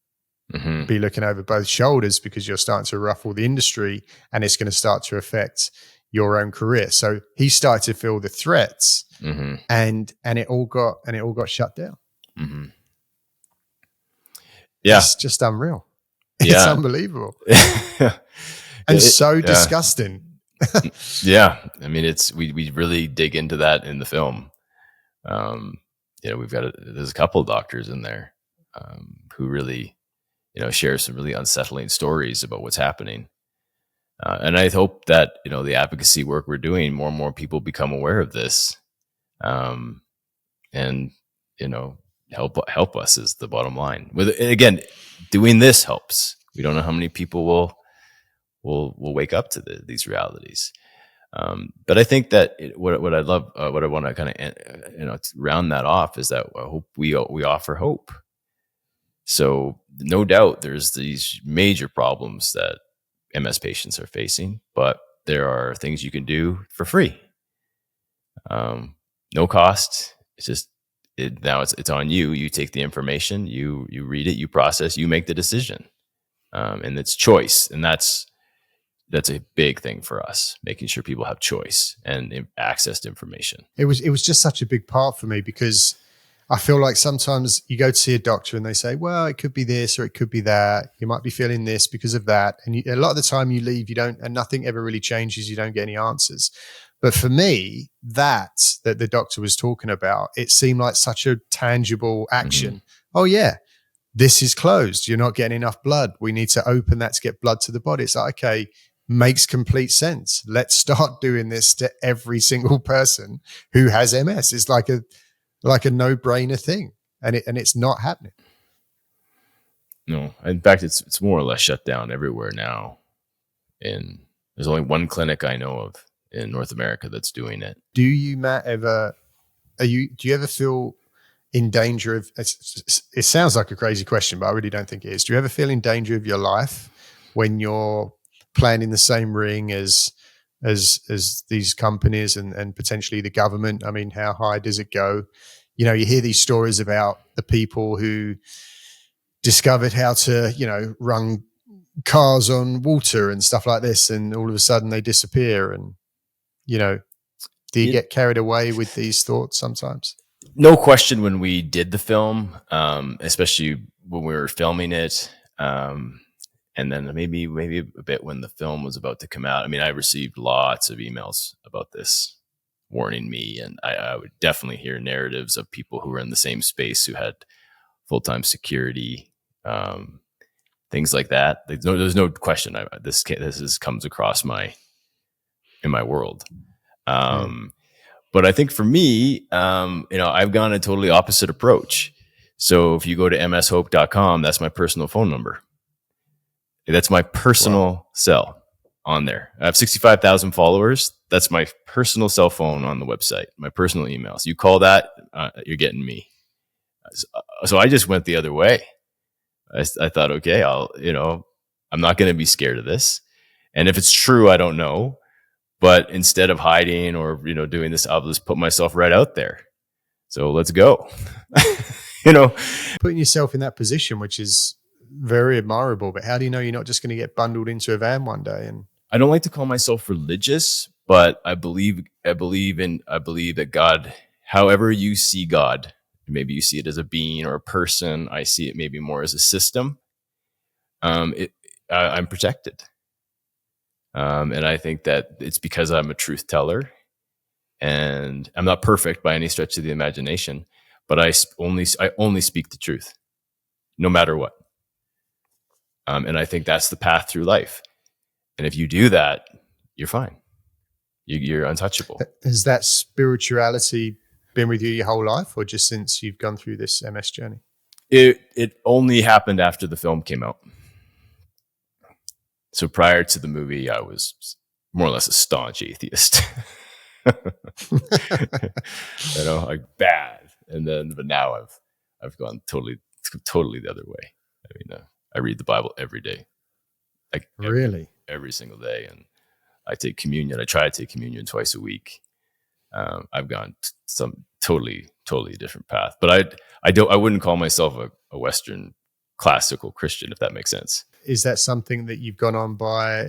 be looking over both shoulders because you're starting to ruffle the industry and it's going to start to affect your own career. So he started to feel the threats and it all got shut down. Mm-hmm. Yeah. It's just unreal. It's unbelievable. And so disgusting. Yeah. I mean, we really dig into that in the film. There's a couple of doctors in there who really, share some really unsettling stories about what's happening. And I hope that, the advocacy work we're doing, more and more people become aware of this. And, help us is the bottom line. And again, doing this helps. We don't know how many people will wake up to these realities. But I think that what I love, what I want to kind of, round that off is that I hope we offer hope. So no doubt there's these major problems that MS patients are facing, but there are things you can do for free. No cost. It's just, now it's on you. You take the information, you read it, you process, you make the decision. And it's choice. And that's a big thing for us, making sure people have choice and access to information. It was just such a big part for me because I feel like sometimes you go to see a doctor and they say, well, it could be this or it could be that. You might be feeling this because of that. And a lot of the time you leave, and nothing ever really changes. You don't get any answers. But for me, that the doctor was talking about, it seemed like such a tangible action. Mm-hmm. Oh yeah, this is closed. You're not getting enough blood. We need to open that to get blood to the body. It's like, okay, makes complete sense. Let's start doing this to every single person who has MS. It's like a no-brainer thing, and it's not happening. No, in fact, it's more or less shut down everywhere now. And there's only one clinic I know of in North America that's doing it. Do you, Matt, do you ever feel in danger of, it sounds like a crazy question, but I really don't think it is. Do you ever feel in danger of your life when you're playing in the same ring as these companies and potentially the government? I mean, how high does it go? You know, you hear these stories about the people who discovered how to, run cars on water and stuff like this, and all of a sudden they disappear. And, do you get carried away with these thoughts sometimes? No question when we did the film, especially when we were filming it, and then maybe a bit when the film was about to come out. I mean, I received lots of emails about this, warning me, and I would definitely hear narratives of people who were in the same space who had full-time security, things like that. There's no question. This comes across in my world. But I think for me, I've gone a totally opposite approach. So if you go to mshope.com, that's my personal phone number. That's my personal cell on there. I have 65,000 followers. That's my personal cell phone on the website, my personal email. So you call that, you're getting me. So I just went the other way. I thought, okay, I'm not going to be scared of this. And if it's true, I don't know. But instead of hiding or, doing this, I'll just put myself right out there. So let's go. Putting yourself in that position, which is very admirable. But how do you know you're not just going to get bundled into a van one day? And I don't like to call myself religious, but I believe that God, however you see God, maybe you see it as a being or a person. I see it maybe more as a system. I'm protected. And I think that it's because I'm a truth teller, and I'm not perfect by any stretch of the imagination, but I only speak the truth, no matter what. And I think that's the path through life. And if you do that, you're fine. You're untouchable. Has that spirituality been with you your whole life, or just since you've gone through this MS journey? It only happened after the film came out. So prior to the movie, I was more or less a staunch atheist. Like bad. But now I've gone totally the other way. I mean, I read the Bible every day. Really? Every single day. And I take communion. I try to take communion twice a week. I've gone some totally different path, but I wouldn't call myself a Western classical Christian, if that makes sense. Is that something that you've gone on by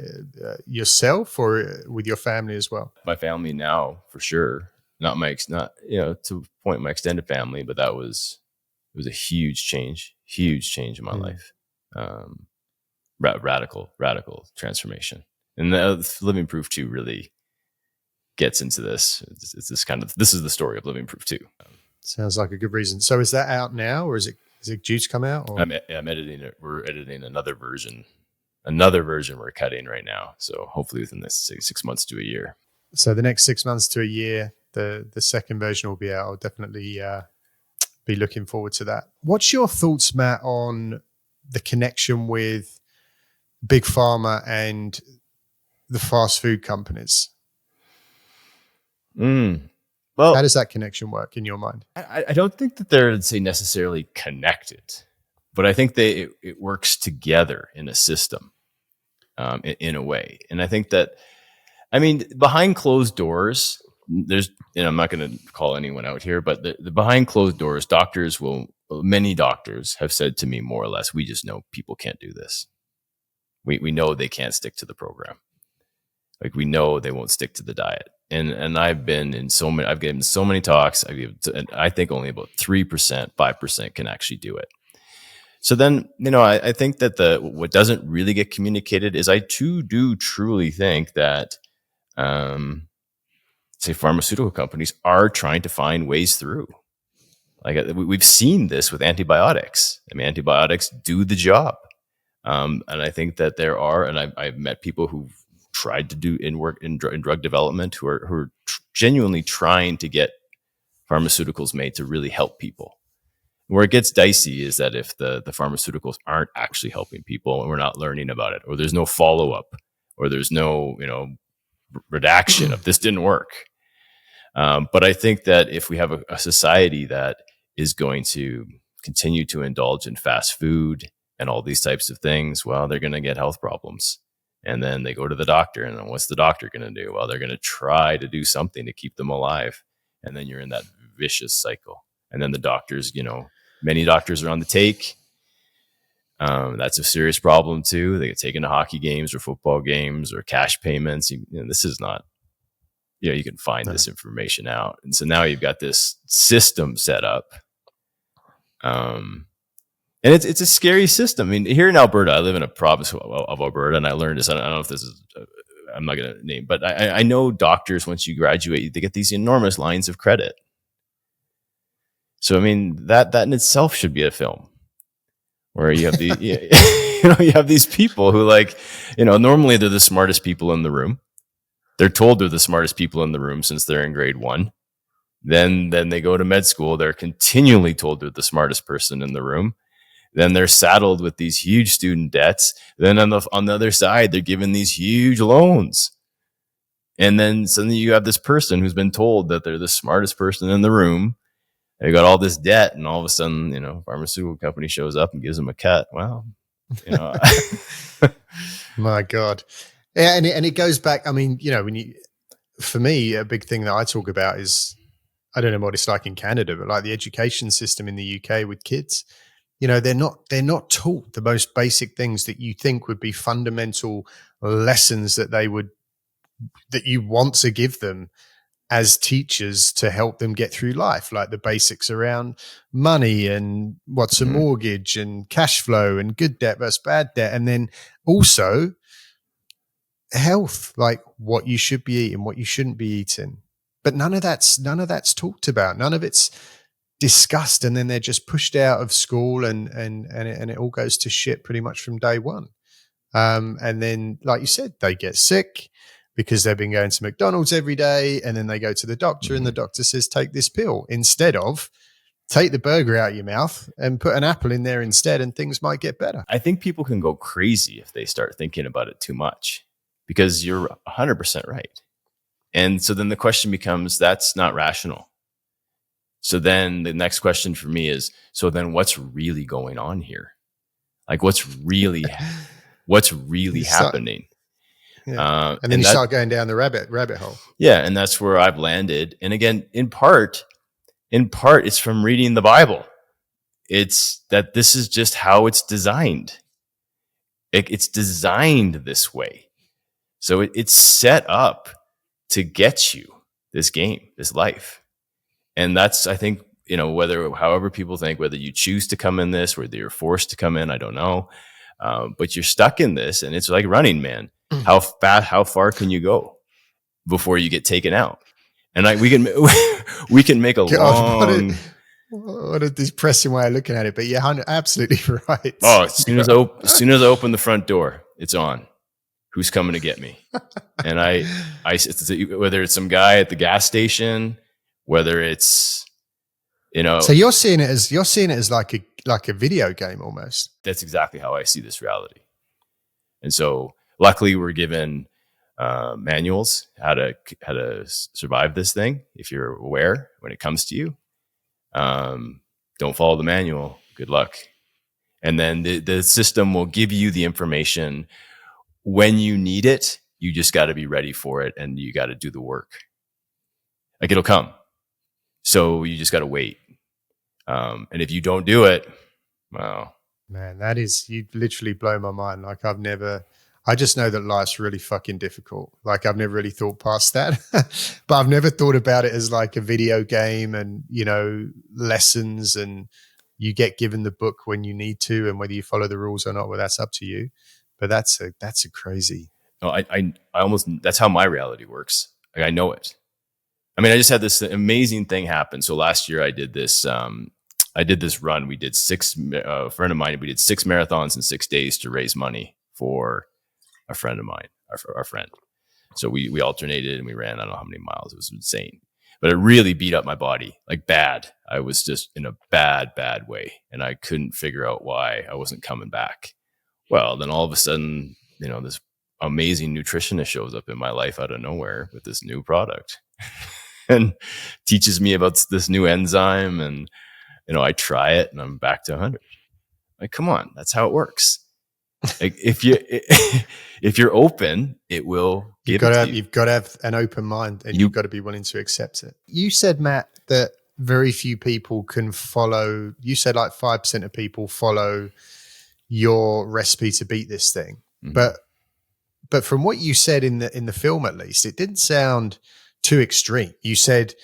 yourself or with your family as well? My family now, for sure. Not to point my extended family, but it was a huge change in my life. Radical transformation. And the Living Proof 2 really gets into this. It's this is the story of Living Proof 2. Sounds like a good reason. So is that out now, or is it due to come out? Or? I'm editing it. We're editing another version we're cutting right now. So hopefully within this 6 months to a year. So the next 6 months to a year, the second version will be out. I'll definitely be looking forward to that. What's your thoughts, Matt, on the connection with Big Pharma and the fast food companies? Well, how does that connection work in your mind? I don't think that they're, say, necessarily connected, but I think it works together in a system, in a way. And I think that, behind closed doors, I'm not going to call anyone out here, but the behind closed doors, many doctors have said to me more or less, we just know people can't do this. We know they can't stick to the program. Like, we know they won't stick to the diet. And I've been in I've given so many talks. I think only about 3%, 5% can actually do it. So then, I think that what doesn't really get communicated is I too do truly think that, say, pharmaceutical companies are trying to find ways through. Like, we've seen this with antibiotics. Antibiotics do the job. And I think that there are, and I've met people who've tried to do in drug development who are genuinely trying to get pharmaceuticals made to really help people. Where it gets dicey is that if the pharmaceuticals aren't actually helping people and we're not learning about it, or there's no follow up, or there's no, redaction of this didn't work. But I think that if we have a society that is going to continue to indulge in fast food and all these types of things, well, they're going to get health problems. And then they go to the doctor, and then what's the doctor going to do? Well, they're going to try to do something to keep them alive. And then you're in that vicious cycle. And then the doctors, many doctors are on the take. That's a serious problem too. They get taken to hockey games or football games or cash payments. This is not, you can find this information out. And so now you've got this system set up. And it's a scary system. I mean, here in Alberta, I live in a province of Alberta, and I learned this. I don't know if this is, I'm not going to name, but I know doctors, once you graduate, they get these enormous lines of credit. So, I mean, that in itself should be a film where you have you have these people who normally they're the smartest people in the room. They're told they're the smartest people in the room since they're in grade 1. Then they go to med school. They're continually told they're the smartest person in the room. Then they're saddled with these huge student debts. Then on the other side, they're given these huge loans. And then suddenly you have this person who's been told that they're the smartest person in the room. They got all this debt, and all of a sudden, pharmaceutical company shows up and gives them a cut. Well, My God. Yeah, and it goes back. I mean, for me, a big thing that I talk about is, I don't know what it's like in Canada, but like the education system in the UK with kids, they're not taught the most basic things that you think would be fundamental lessons that you want to give them as teachers to help them get through life, like the basics around money and what's a mortgage and cash flow and good debt versus bad debt. And then also health, like what you should be eating, what you shouldn't be eating. But none of that's talked about. None of it's discussed. And then they're just pushed out of school and it all goes to shit pretty much from day one. And then, like you said, they get sick because they've been going to McDonald's every day, and then they go to the doctor and the doctor says, take this pill instead of take the burger out of your mouth and put an apple in there instead, and things might get better. I think people can go crazy if they start thinking about it too much, because you're 100% right. And so then the question becomes, that's not rational. So then the next question for me is, so then what's really going on here? Like what's really happening? Yeah. And then you start going down the rabbit hole. Yeah. And that's where I've landed. And again, in part, it's from reading the Bible. It's that this is just how it's designed. It's designed this way. So it's set up to get you this game, this life. And that's, I think, however people think, whether you choose to come in this, whether you're forced to come in, I don't know. But you're stuck in this, and it's like Running Man. How far can you go before you get taken out? And we can make a long. What a depressing way of looking at it, but yeah, absolutely right. Oh, as soon as I open the front door, it's on. Who's coming to get me? And whether it's some guy at the gas station, whether it's, So you're seeing it as like a video game almost. That's exactly how I see this reality. And so luckily we're given manuals how to survive this thing. If you're aware when it comes to you, don't follow the manual. Good luck. And then the system will give you the information when you need it. You just got to be ready for it, and you got to do the work. Like it'll come. So you just got to wait. And if you don't do it, well, man, you literally blow my mind. Like I just know that life's really fucking difficult. Like I've never really thought past that, but I've never thought about it as like a video game and, lessons, and you get given the book when you need to, and whether you follow the rules or not, well, that's up to you. But that's a crazy. No, I almost, that's how my reality works. Like I know it. I mean, I just had this amazing thing happen. So last year I did this run. We did a friend of mine, we did 6 marathons in 6 days to raise money for a friend of mine, our friend. So we alternated and we ran, I don't know how many miles. It was insane. but it really beat up my body, like bad. I was just in a bad way, and I couldn't figure out why I wasn't coming back. Well, then all of a sudden, this amazing nutritionist shows up in my life out of nowhere with this new product and teaches me about this new enzyme. And, I try it and I'm back to 100. Like, come on, that's how it works. Like if you're open, it will give it to you. You've got to have an open mind, and you've got to be willing to accept it. You said, Matt, that very few people can follow. You said like 5% of people follow your recipe to beat this thing. Mm-hmm. But from what you said in the film, at least, it didn't sound too extreme. You said,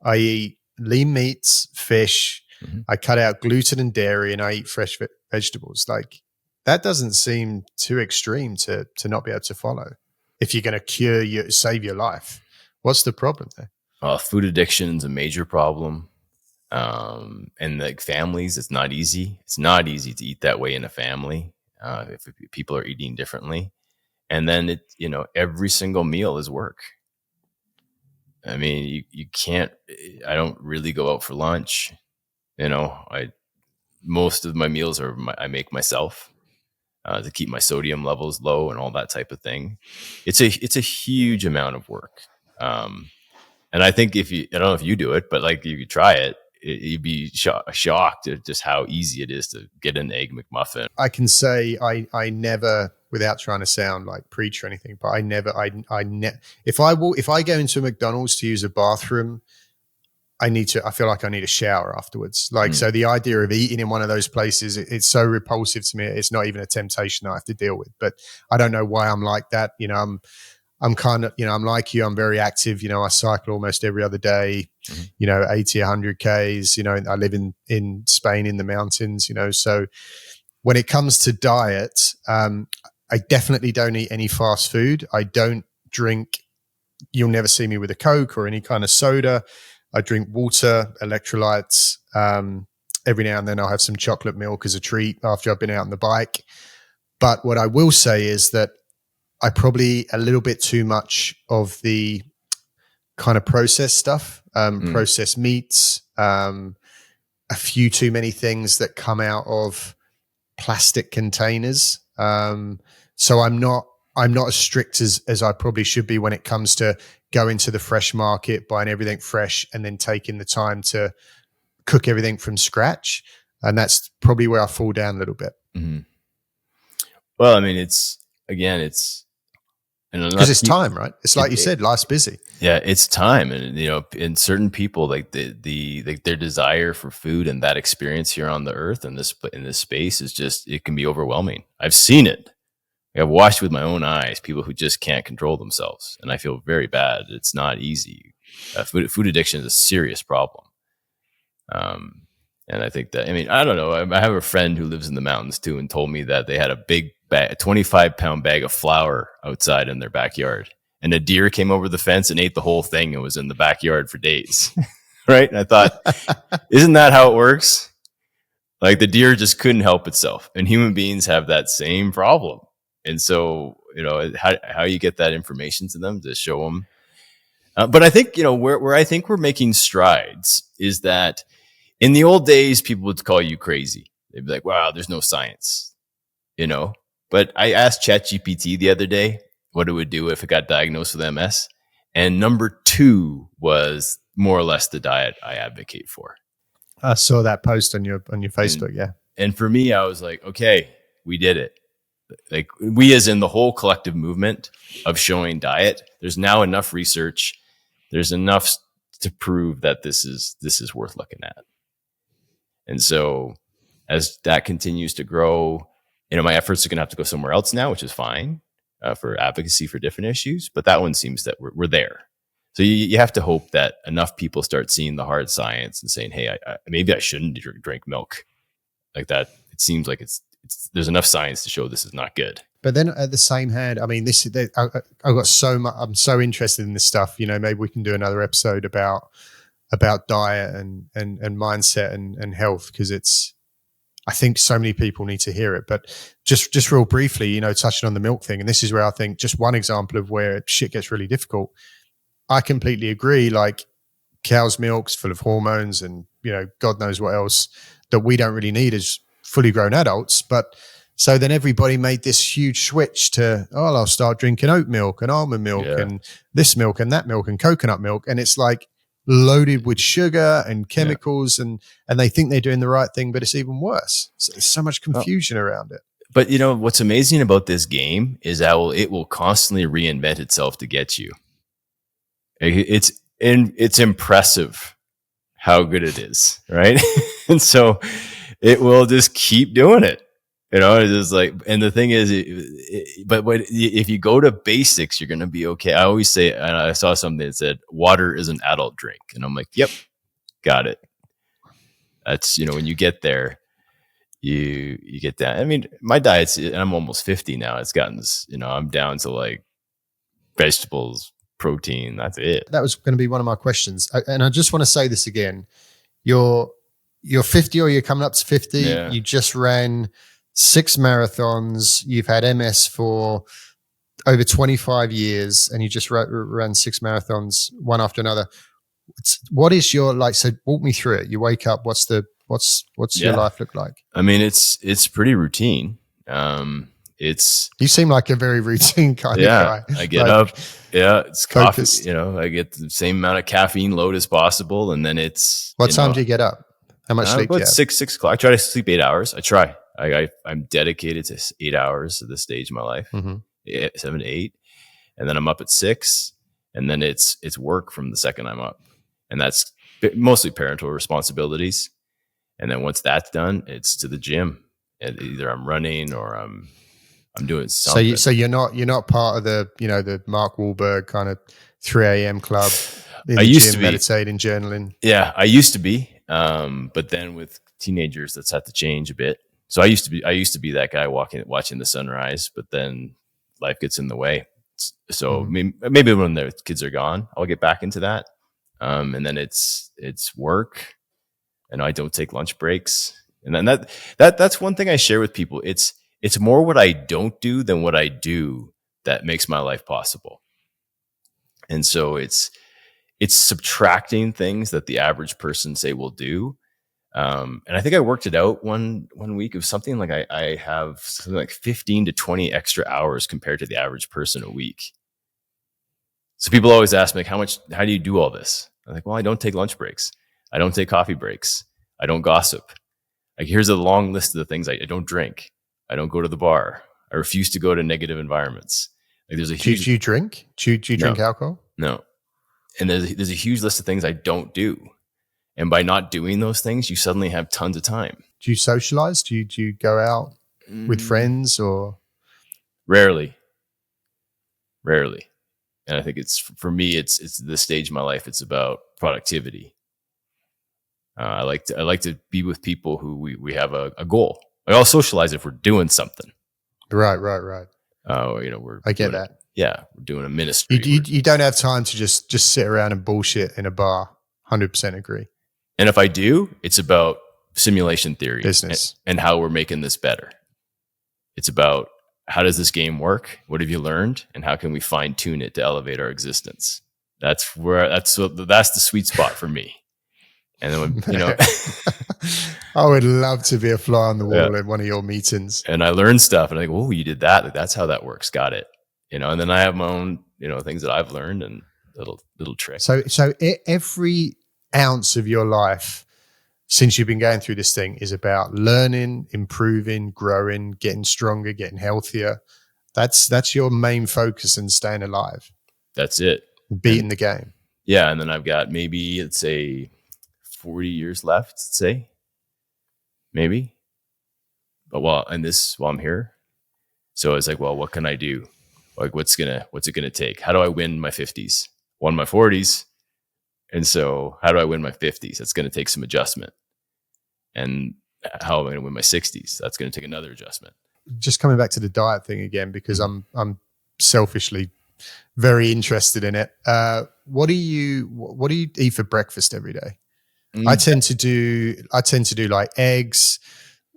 I eat lean meats, fish, mm-hmm. I cut out gluten and dairy, and I eat fresh vegetables. Like, that doesn't seem too extreme to not be able to follow. If you're going to save your life, what's the problem there? Food addiction is a major problem. And like families, it's not easy. It's not easy to eat that way in a family if people are eating differently. And then every single meal is work. I mean, you can't. I don't really go out for lunch. Most of my meals I make myself. To keep my sodium levels low and all that type of thing. It's a huge amount of work. And I think I don't know if you do it, but like if you try it, you'd be shocked at just how easy it is to get an egg McMuffin. I can say I never, without trying to sound like preach or anything, but if I go into a McDonald's to use a bathroom, I feel like I need a shower afterwards. Like, so the idea of eating in one of those places, it's so repulsive to me. It's not even a temptation I have to deal with, but I don't know why I'm like that. I'm kind of, I'm like you, I'm very active. I cycle almost every other day, 80, 100 Ks, I live in Spain in the mountains, so when it comes to diet, I definitely don't eat any fast food. I don't drink. You'll never see me with a Coke or any kind of soda. I drink water, electrolytes. Every now and then I'll have some chocolate milk as a treat after I've been out on the bike. But what I will say is that I probably eat a little bit too much of the kind of processed stuff, processed meats, a few too many things that come out of plastic containers. So I'm not as strict as I probably should be when it comes to going to the fresh market, buying everything fresh, and then taking the time to cook everything from scratch. And that's probably where I fall down a little bit. Mm-hmm. Well, I mean, it's because it's time, right? It's like you said, life's busy. Yeah, it's time, and in certain people, like their desire for food and that experience here on the earth and in this space is just, it can be overwhelming. I've seen it. I've watched with my own eyes people who just can't control themselves, and I feel very bad. It's not easy. Food addiction is a serious problem. And I think that, I don't know. I have a friend who lives in the mountains too, and told me that they had a big bag, a 25-pound bag of flour outside in their backyard, and a deer came over the fence and ate the whole thing and was in the backyard for days. Right? And I thought, isn't that how it works? Like, the deer just couldn't help itself, and human beings have that same problem. And so, how you get that information to them to show them. But I think, where I think we're making strides is that in the old days, people would call you crazy. They'd be like, wow, there's no science, But I asked ChatGPT the other day what it would do if it got diagnosed with MS. And number 2 was more or less the diet I advocate for. I saw that post on your Facebook. Yeah. And for me, I was like, okay, we did it. Like, we, as in the whole collective movement of showing diet, there's now enough research. There's enough to prove that this is worth looking at. And so as that continues to grow, my efforts are going to have to go somewhere else now, which is fine for advocacy for different issues. But that one seems that we're there. So you have to hope that enough people start seeing the hard science and saying, hey, maybe I shouldn't drink milk like that. It seems like there's enough science to show this is not good. But then at the same hand, I've got so much. I'm so interested in this stuff. Maybe we can do another episode about diet and mindset and health, because I think so many people need to hear it. But just real briefly, touching on the milk thing, and this is where I think just one example of where shit gets really difficult. I completely agree. Like, cow's milk's full of hormones and, God knows what else that we don't really need as fully grown adults. But so then everybody made this huge switch to, I'll start drinking oat milk and almond milk and this milk and that milk and coconut milk. And it's like loaded with sugar and chemicals and they think they're doing the right thing, but it's even worse. So there's so much confusion around it. But what's amazing about this game is that it will constantly reinvent itself to get you. It's impressive how good it is, right? And so it will just keep doing it. It's just like, and the thing is, but if you go to basics, you're going to be okay. I always say, and I saw something that said, water is an adult drink. And I'm like, yep, got it. That's, when you get there, you get that. I mean, my diet's, and I'm almost 50 now. It's gotten this, I'm down to like vegetables, protein. That's it. That was going to be one of my questions. And I just want to say this again. You're 50 or you're coming up to 50. Yeah. You just ran 6 marathons. You've had MS for over 25 years and you just ran 6 marathons, one after another. What is your, so walk me through it. You wake up, what's your life look like? I mean, it's pretty routine. You seem like a very routine kind of guy. I get up. Yeah. It's focused. Coffee, I get the same amount of caffeine load as possible. And then it's, what time do you get up? How much sleep do you have? 6 o'clock. I try to sleep 8 hours. I try. I'm dedicated to 8 hours at this stage of my life, 7 to 8. And then I'm up at 6. And then it's work from the second I'm up. And that's mostly parental responsibilities. And then once that's done, it's to the gym. And either I'm running or I'm doing something. So you're not part of the, the Mark Wahlberg kind of 3 a.m. club in the gym, meditating, journaling. Yeah, I used to be. But then with teenagers, that's had to change a bit. So I used to be that guy watching the sunrise, but then life gets in the way. So maybe when the kids are gone, I'll get back into that. And then it's work, and I don't take lunch breaks. And then that's one thing I share with people. It's more what I don't do than what I do that makes my life possible. And so it's subtracting things that the average person say will do. And I think I worked it out one week of something like I have something like 15 to 20 extra hours compared to the average person a week. So people always ask me, like, how do you do all this? I'm like, well, I don't take lunch breaks. I don't take coffee breaks. I don't gossip. Like, here's a long list of the things I don't drink. I don't go to the bar. I refuse to go to negative environments. Like, there's a huge. Do you drink? Do you drink alcohol? No. And there's a huge list of things I don't do. And by not doing those things, you suddenly have tons of time. Do you socialize? Do you go out with friends or? Rarely. And I think for me, it's this stage of my life. It's about productivity. I like to be with people who we have a goal. Like, I'll socialize if we're doing something. Right. I get that. Yeah, we're doing a ministry. You don't have time to just sit around and bullshit in a bar. 100% agree. And if I do, it's about simulation theory, business, and how we're making this better. It's about, how does this game work? What have you learned? And how can we fine tune it to elevate our existence? That's the sweet spot for me. And then I would love to be a fly on the wall in one of your meetings. And I learned stuff, and I go, oh, you did that. Like, that's how that works. Got it. And then I have my own, things that I've learned and little tricks. So every ounce of your life since you've been going through this thing is about learning, improving, growing, getting stronger, getting healthier. That's your main focus in staying alive. That's it. Beating the game. Yeah. And then I've got maybe, let's say, 40 years left, let's say. Maybe. But while I'm here. So it's like, well, what can I do? Like, what's it gonna take? How do I win my 50s? Won my 40s. And so how do I win my 50s? That's going to take some adjustment. And how am I going to win my 60s? That's going to take another adjustment. Just coming back to the diet thing again, because I'm selfishly very interested in it. What do you eat for breakfast every day? I tend to do like eggs.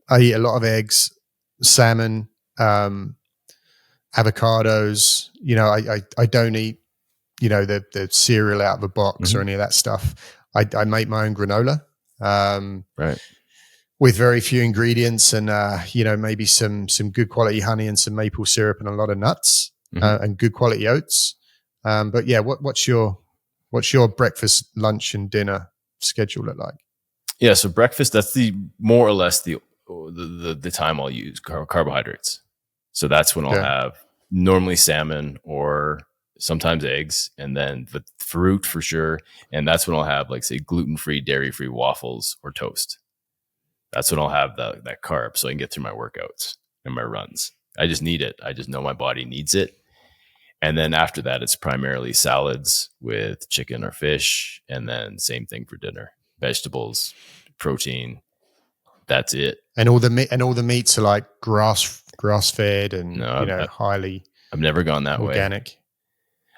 I eat a lot of eggs, salmon, avocados. I don't eat the cereal out of a box or any of that stuff. I make my own granola. Right. With very few ingredients and, maybe some good quality honey and some maple syrup and a lot of nuts and good quality oats. But yeah, what's your breakfast, lunch and dinner schedule look like? Yeah. So breakfast, that's the more or less the time I'll use carbohydrates. So that's when I'll have normally salmon or sometimes eggs, and then the fruit for sure. And that's when I'll have, like, say, gluten-free, dairy-free waffles or toast. That's when I'll have that carb so I can get through my workouts and my runs. I just need it. I just know my body needs it. And then after that, it's primarily salads with chicken or fish. And then same thing for dinner, vegetables, protein. That's it. And all the meats are like grass fed and highly. I've never gone that organic. Way.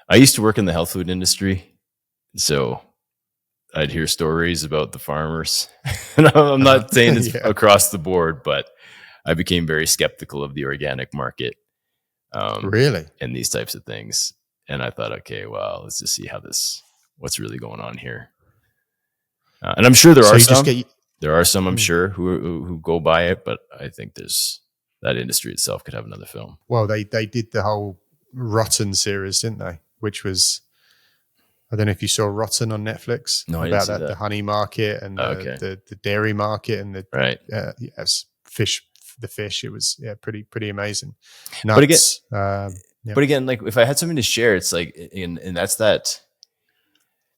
I used to work in the health food industry, so I'd hear stories about the farmers. And I'm not saying it's across the board, but I became very skeptical of the organic market. Really? And these types of things. And I thought, okay, well, let's just see what's really going on here. And I'm sure there are some, I'm sure, who go by it, but I think that industry itself could have another film. Well, they did the whole Rotten series, didn't they? Which was, I don't know if you saw Rotten on Netflix. No, about that. The honey market and the dairy market and the right. Fish. The fish. It was pretty amazing. Nuts. But again, like, if I had something to share, it's like, and that's that.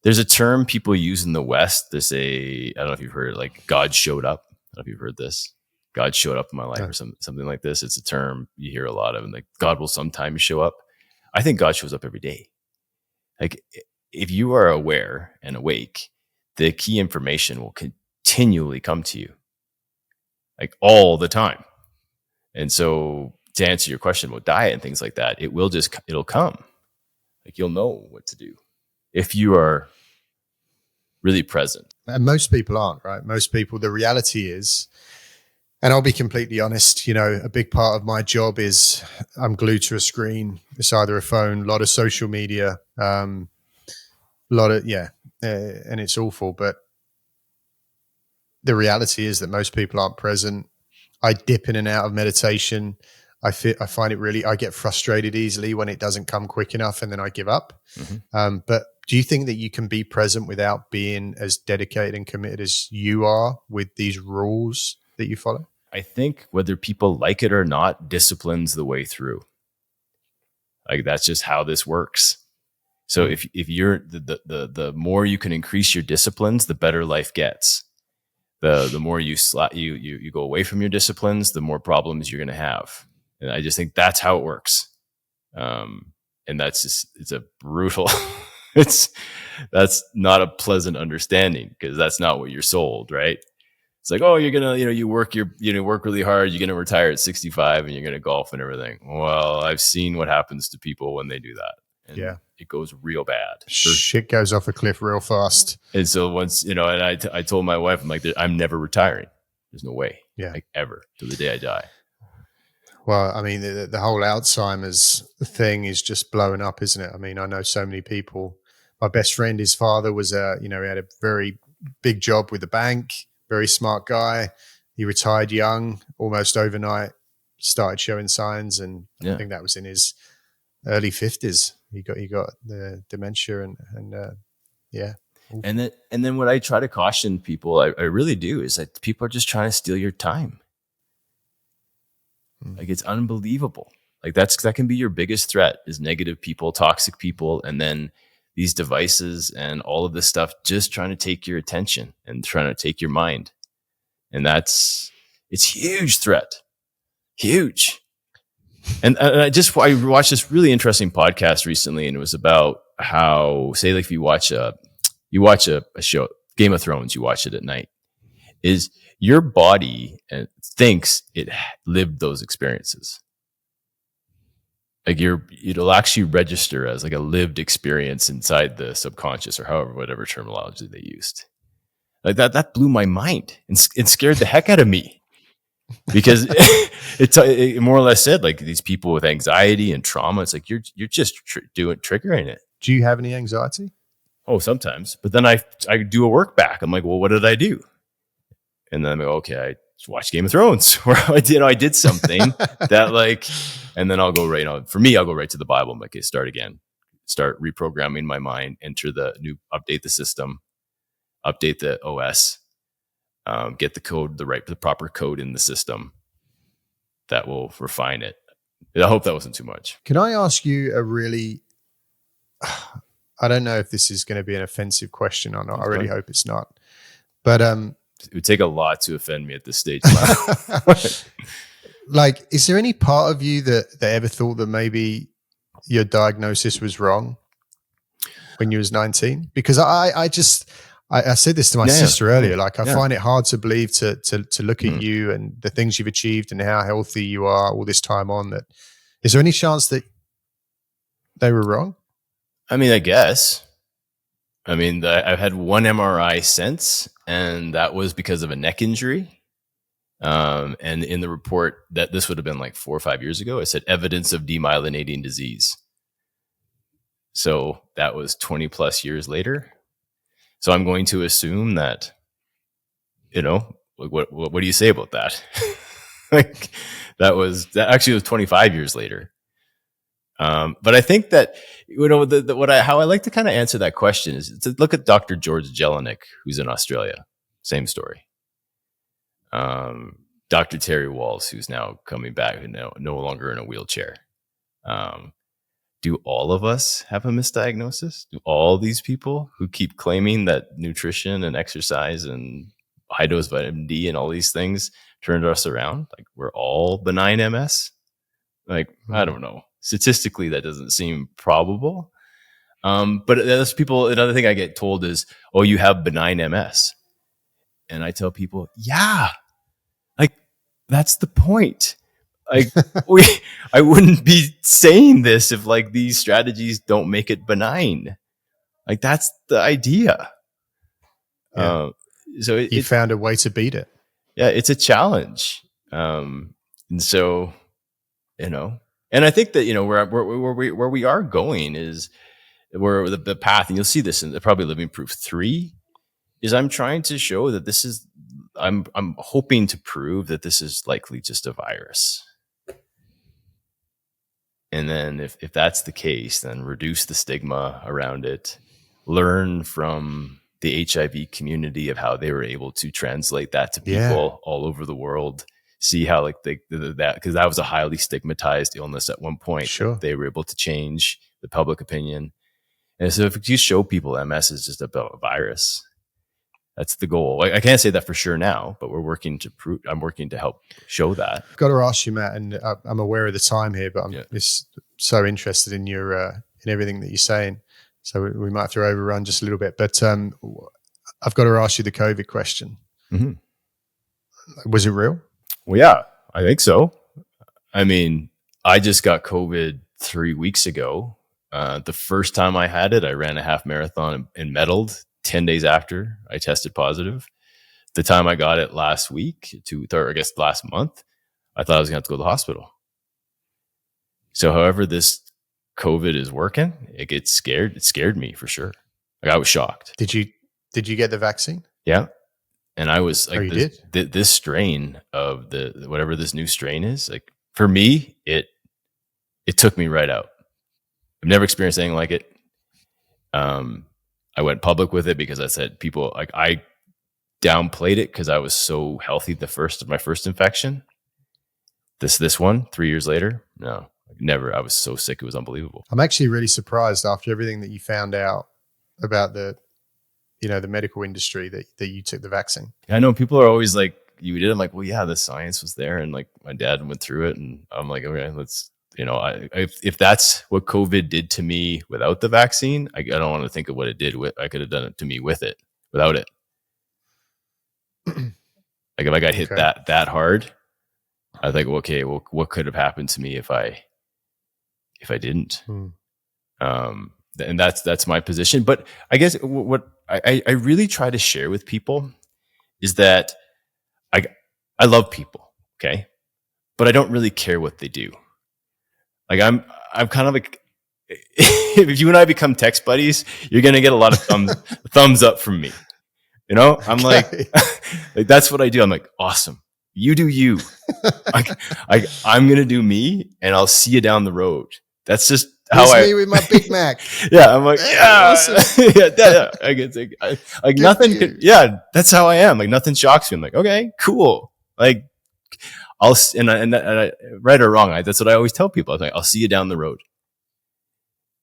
There's a term people use in the West. They say, I don't know if you've heard it, like, God showed up. I don't know if you've heard this. God showed up in my life or something like this. It's a term you hear a lot of, and like, God will sometimes show up. I think God shows up every day. Like, if you are aware and awake, the key information will continually come to you, like, all the time. And so, to answer your question about diet and things like that, it'll come. Like, you'll know what to do if you are really present. And most people aren't, right? Most people, the reality is, and I'll be completely honest, a big part of my job is I'm glued to a screen. It's either a phone, a lot of social media, and it's awful. But the reality is that most people aren't present. I dip in and out of meditation. I find it really, I get frustrated easily when it doesn't come quick enough, and then I give up. But do you think that you can be present without being as dedicated and committed as you are with these rules that you follow? I think whether people like it or not, discipline's the way through. Like, that's just how this works. So if you're the more you can increase your disciplines, the better life gets. The more you go away from your disciplines, the more problems you're going to have. And I just think that's how it works. And it's a brutal, that's not a pleasant understanding, because that's not what you're sold, right? It's like, oh, you're going to, you work really hard. You're going to retire at 65 and you're going to golf and everything. Well, I've seen what happens to people when they do that. And it goes real bad. Shit goes off a cliff real fast. And so once, and I told my wife, I'm like, I'm never retiring. There's no way. Like, ever, till the day I die. Well, I mean, the whole Alzheimer's thing is just blowing up, isn't it? I mean, I know so many people. My best friend, his father was he had a very big job with the bank, very smart guy. He retired young, almost overnight, started showing signs. And I think that was in his early 50s. He got the dementia and. And then what I try to caution people, I really do, is that people are just trying to steal your time. Like, it's unbelievable. Like, that can be your biggest threat, is negative people, toxic people, and then these devices and all of this stuff just trying to take your attention and trying to take your mind. And it's huge threat. Huge. And I watched this really interesting podcast recently, and it was about how, say, like, if you watch a show, Game of Thrones, you watch it at night, is your body thinks it lived those experiences. Like, it'll actually register as like a lived experience inside the subconscious, or whatever terminology they used. Like, that blew my mind and scared the heck out of me, because it more or less said, like, these people with anxiety and trauma, it's like, you're just triggering it. Do you have any anxiety? Oh, sometimes. But then I do a work back. I'm like, well, what did I do? And then I'm like, okay, I watched Game of Thrones, where I did something that like, and then I'll go right on. For me, I'll go right to the Bible. I'm like, okay, start again, start reprogramming my mind, enter the new, update the system, update the OS, get the code, the proper code in the system that will refine it. I hope that wasn't too much. Can I ask you a really, I don't know if this is going to be an offensive question or not. I really hope it's not. But it would take a lot to offend me at this stage. Like, is there any part of you that ever thought that maybe your diagnosis was wrong when you was 19? Because I said this to my sister earlier. Like, I find it hard to believe to look at you and the things you've achieved and how healthy you are all this time on. That, is there any chance that they were wrong? I mean, I guess. I mean, I've had one MRI since, and that was because of a neck injury. And in the report, that this would have been like 4 or 5 years ago, it said evidence of demyelinating disease. So that was 20 plus years later. So I'm going to assume that, what do you say about that? Like, that actually was 25 years later. But I think that, how I like to kind of answer that question is to look at Dr. George Jelinek, who's in Australia. Same story. Dr. Terry Walls, who's now coming back, no longer in a wheelchair. Do all of us have a misdiagnosis? Do all these people who keep claiming that nutrition and exercise and high dose vitamin D and all these things turned us around? Like, we're all benign MS? Like, I don't know. Statistically, that doesn't seem probable. But there's people, another thing I get told is, oh, you have benign MS. And I tell people, yeah, like, that's the point. Like, I wouldn't be saying this if like these strategies don't make it benign. Like, that's the idea. Yeah. So you found a way to beat it. Yeah, it's a challenge. And so, and I think that, where we are going is where the path, and you'll see this in probably Living Proof 3, is I'm trying to show that I'm hoping to prove that this is likely just a virus. And then if that's the case, then reduce the stigma around it, learn from the HIV community of how they were able to translate that to people all over the world. See how like that, because that was a highly stigmatized illness at one point. Sure. They were able to change the public opinion. And so if you show people MS is just about a virus, that's the goal. I can't say that for sure now, but I'm working to help show that. I've got to ask you, Matt, and I'm aware of the time here, but I'm just so interested in your in everything that you're saying. So we might have to overrun just a little bit, but I've got to ask you the COVID question. Mm-hmm. Was it real? Well, yeah, I think so. I mean, I just got COVID 3 weeks ago. The first time I had it, I ran a half marathon and medaled 10 days after I tested positive. The time I got it last week, or I guess last month, I thought I was going to have to go to the hospital. So however this COVID is working, it scared me for sure. Like, I was shocked. Did you get the vaccine? Yeah. And I was like, this strain of whatever this new strain is, like, for me, it took me right out. I've never experienced anything like it. I went public with it because I said people, like, I downplayed it because I was so healthy my first infection. This one 3 years later, no, never. I was so sick, it was unbelievable. I'm actually really surprised after everything that you found out about the medical industry that you took the vaccine. I know people are always like, you did. I'm like, well, yeah, the science was there, and like my dad went through it, and I'm like, okay, let's. If that's what COVID did to me without the vaccine, I don't want to think of what it did I could have done it to me without it. Like, if I got hit that hard, I think, okay, well, what could have happened to me if I didn't? And that's my position. But I guess what I really try to share with people is that I love people, okay, but I don't really care what they do. Like, I'm kind of like, if you and I become text buddies, you're going to get a lot of thumbs up from me. You know, I'm Okay. like, that's what I do. I'm like, awesome. You do you. I'm going to do me, and I'll see you down the road. That's just Here's me with my Big Mac. Yeah, I'm like, Hey, yeah, awesome. yeah. I get like Good nothing. for you. Yeah, that's how I am. Like nothing shocks me. I'm like, okay, cool. Like and right or wrong, that's what I always tell people. I was like, I'll see you down the road.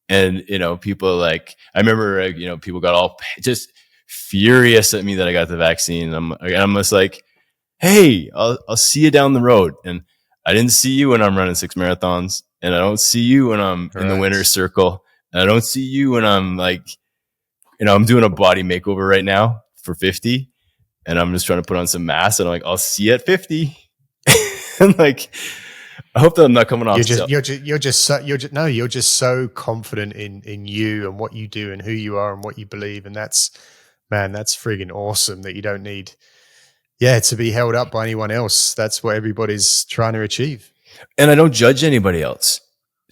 And people like, I remember people got all just furious at me that I got the vaccine. I'm just like, hey, I'll see you down the road. And I didn't see you when I'm running 6 marathons, and I don't see you when I'm in the winner's circle, and I don't see you when I'm like, I'm doing a body makeover right now for 50, and I'm just trying to put on some mass, and I'm like, I'll see you at 50. And like, I hope that I'm not coming off. You're just so confident in you and what you do and who you are and what you believe, and that's friggin' awesome that you don't need to be held up by anyone else. That's what everybody's trying to achieve. And I don't judge anybody else.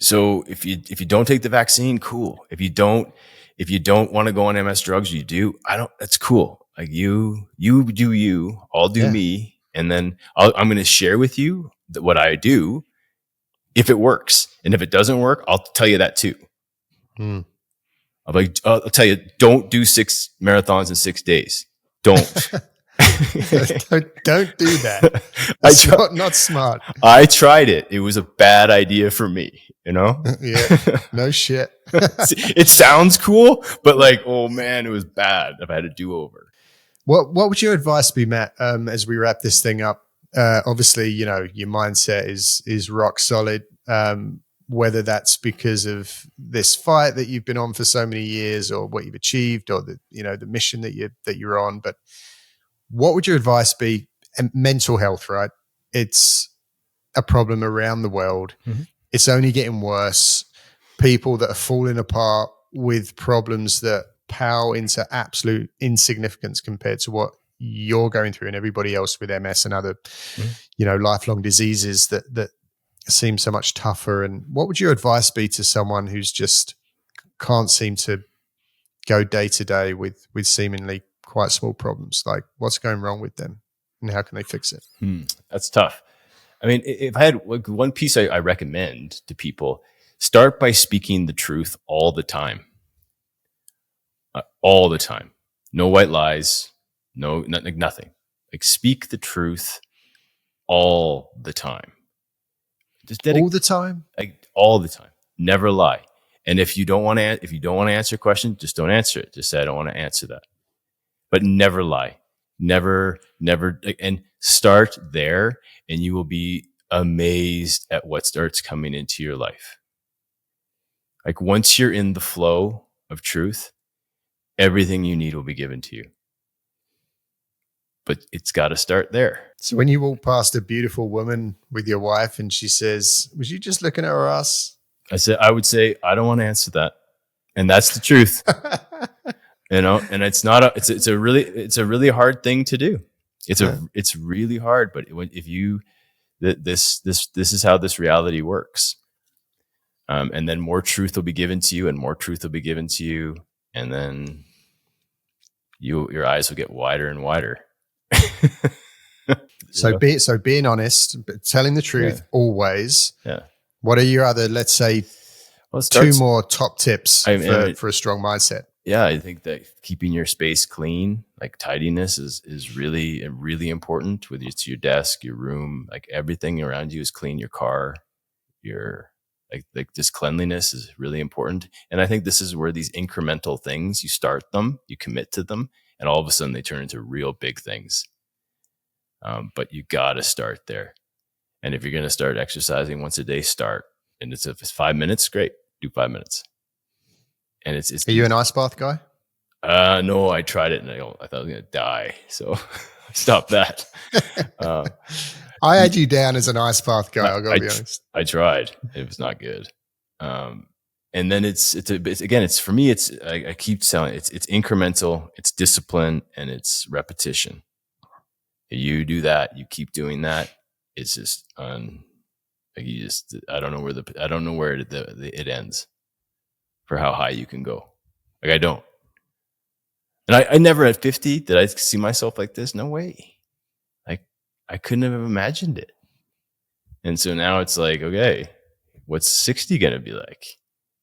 So if you don't take the vaccine, cool. If you don't want to go on MS drugs, you do. That's cool. Like you do you, I'll do me. And then I'm going to share with you what I do if it works. And if it doesn't work, I'll tell you that too. Mm. I'll tell you, don't do 6 marathons in 6 days. Don't. Don't do that. That's not smart. I tried it. It was a bad idea for me, Yeah, no shit. It sounds cool, but like, oh man, it was bad. I've had a do-over. What would your advice be, Matt, as we wrap this thing up? Obviously, your mindset is rock solid. Whether that's because of this fight that you've been on for so many years, or what you've achieved, or the mission that you're on, but what would your advice be? And mental health, right? It's a problem around the world. Mm-hmm. It's only getting worse. People that are falling apart with problems that pale into absolute insignificance compared to what you're going through, and everybody else with MS and other, lifelong diseases that seem so much tougher. And what would your advice be to someone who's just can't seem to go day to day with seemingly quite small problems? Like, what's going wrong with them, and how can they fix it? That's tough. I mean, if I had one piece I recommend to people, start by speaking the truth all the time. All the time. No white lies. No, nothing. Like, speak the truth all the time. All the time? Like, all the time. Never lie. And if you don't want to answer a question, just don't answer it. Just say, I don't want to answer that. But never lie. Never. And start there, and you will be amazed at what starts coming into your life. Like, once you're in the flow of truth, everything you need will be given to you. But it's got to start there. So when you walk past a beautiful woman with your wife and she says, was you just looking at her ass? I would say, I don't want to answer that. And that's the truth. And it's not it's a really hard thing to do. It's really hard, but if you, this is how this reality works. And then more truth will be given to you, and more truth will be given to you. And then your eyes will get wider and wider. So being honest, but telling the truth always. Yeah. What are your other, let's say, 2 more top tips for a strong mindset? Yeah, I think that keeping your space clean, like tidiness, is really, really important. Whether it's your desk, your room, like everything around you is clean. Your car, your like this cleanliness is really important. And I think this is where these incremental things, you start them, you commit to them, and all of a sudden they turn into real big things. But you got to start there. And if you're going to start exercising once a day, start. And if it's 5 minutes, great. Do 5 minutes. And it's. Are you an ice bath guy? No, I tried it and I thought I was going to die. So I stopped that. I had you down as an ice bath guy. I'll go be honest. I tried. It was not good. And then it's for me, I keep telling it's incremental, it's discipline, and it's repetition. You do that, you keep doing that. It's just I don't know where it ends. for how high you can go. Like I don't. And I never at 50 did I see myself like this. No way. Like I couldn't have imagined it. And so now it's like, okay, what's 60 going to be like?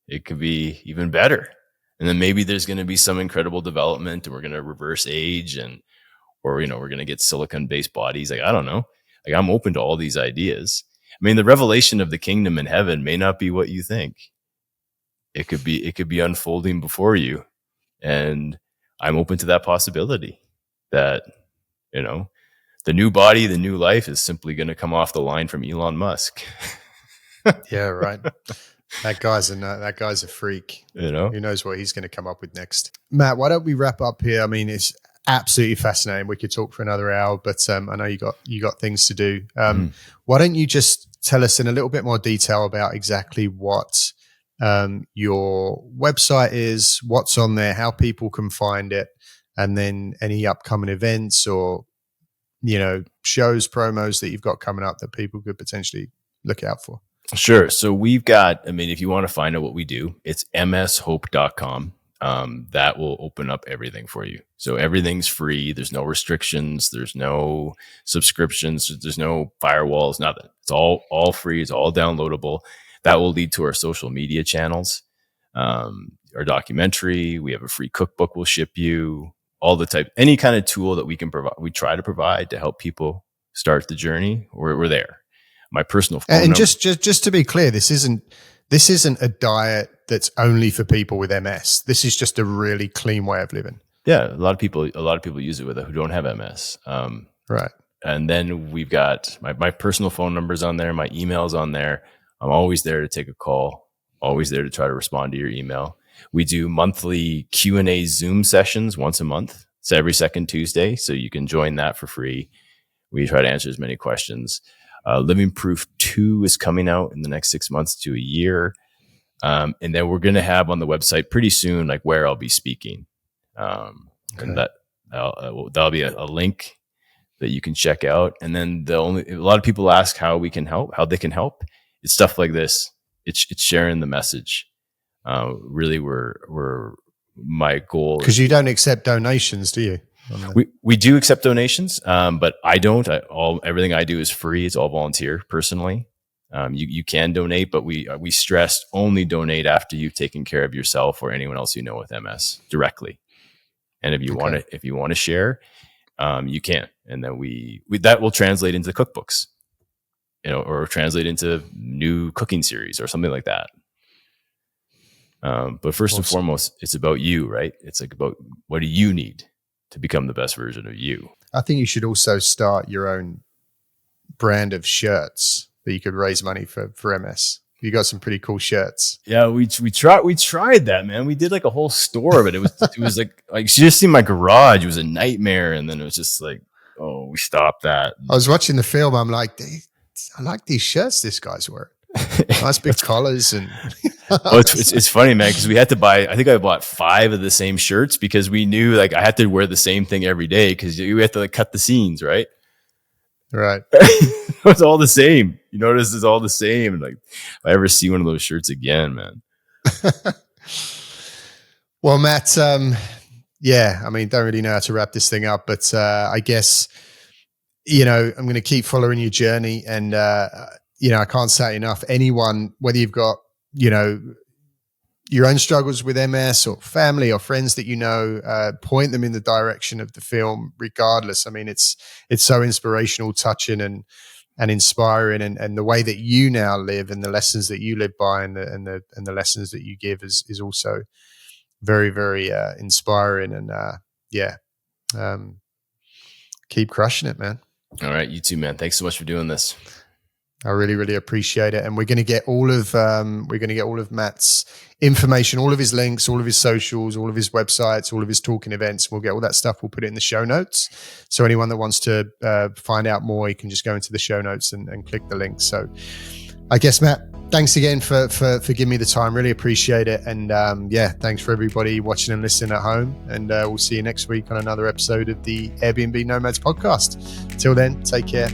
It could be even better. And then maybe there's going to be some incredible development and we're going to reverse age or we're going to get silicone based bodies. Like, I don't know. Like I'm open to all these ideas. I mean, the revelation of the kingdom in heaven may not be what you think. It could be unfolding before you. And I'm open to that possibility that, the new body, the new life is simply going to come off the line from Elon Musk. Yeah, right. That guy's a freak. Who knows what he's going to come up with next? Matt, why don't we wrap up here? I mean, it's absolutely fascinating. We could talk for another hour, but I know you got things to do. Why don't you just tell us in a little bit more detail about exactly what your website is, what's on there, how people can find it, and then any upcoming events or shows, promos that you've got coming up that people could potentially look out for. Sure. So we've got, if you want to find out what we do, it's mshope.com. That will open up everything for you. So everything's free. There's no restrictions. There's no subscriptions. There's no firewalls, nothing. It's all free. It's all downloadable. That will lead to our social media channels, our documentary. We have a free cookbook we'll ship you, all the any kind of tool that we can provide. We try to provide to help people start the journey. We're there. My personal phone and number. just to be clear, this isn't a diet that's only for people with MS. This is just a really clean way of living. Yeah, a lot of people use it who don't have MS. Right. And then we've got my personal phone number's on there, my email's on there. I'm always there to take a call, always there to try to respond to your email. We do monthly Q&A Zoom sessions once a month. It's every second Tuesday, so you can join that for free. We try to answer as many questions. Living Proof 2 is coming out in the next 6 months to a year. And then we're going to have on the website pretty soon, like where I'll be speaking. And that'll be a link that you can check out. And then a lot of people ask how they can help. It's stuff like this. It's sharing the message. Really, we're my goal. Because you don't accept donations, do you? We do accept donations, but I don't. Everything I do is free. It's all volunteer personally. You can donate, but we stress only donate after you've taken care of yourself or anyone else you know with MS directly. And if you want to share, you can. And then we that will translate into cookbooks, or translate into new cooking series or something like that. But first and foremost, it's about you, right? It's like about what do you need to become the best version of you. I think you should also start your own brand of shirts that you could raise money for MS. You got some pretty cool shirts. Yeah, we tried that, man. We did like a whole store, but it was like you should just see my garage. It was a nightmare, and then it was just like, oh, we stopped that. I was watching the film. I'm like, I like these shirts this guy's wearing. Nice big collars and. Well, it's funny, man, because we had to buy. I think I bought 5 of the same shirts because we knew like I had to wear the same thing every day because you have to like cut the seams, right? Right. It's all the same. You notice it's all the same. And like, if I ever see one of those shirts again, man. Well, Matt, don't really know how to wrap this thing up, but I guess, I'm going to keep following your journey. And, I can't say enough. Anyone, whether you've got, your own struggles with MS or family or friends that point them in the direction of the film regardless. I mean, it's so inspirational, touching and inspiring, and the way that you now live and the lessons that you live by and the lessons that you give is also very, very inspiring. And keep crushing it, man. All right, you too, man. Thanks so much for doing this. I really, really appreciate it. And we're going to get all of Matt's information, all of his links, all of his socials, all of his websites, all of his talking events. We'll get all that stuff. We'll put it in the show notes. So anyone that wants to find out more, you can just go into the show notes and click the link. So I guess, Matt, thanks again for giving me the time. Really appreciate it. And thanks for everybody watching and listening at home. And we'll see you next week on another episode of the Airbnb Nomads podcast. Till then, take care.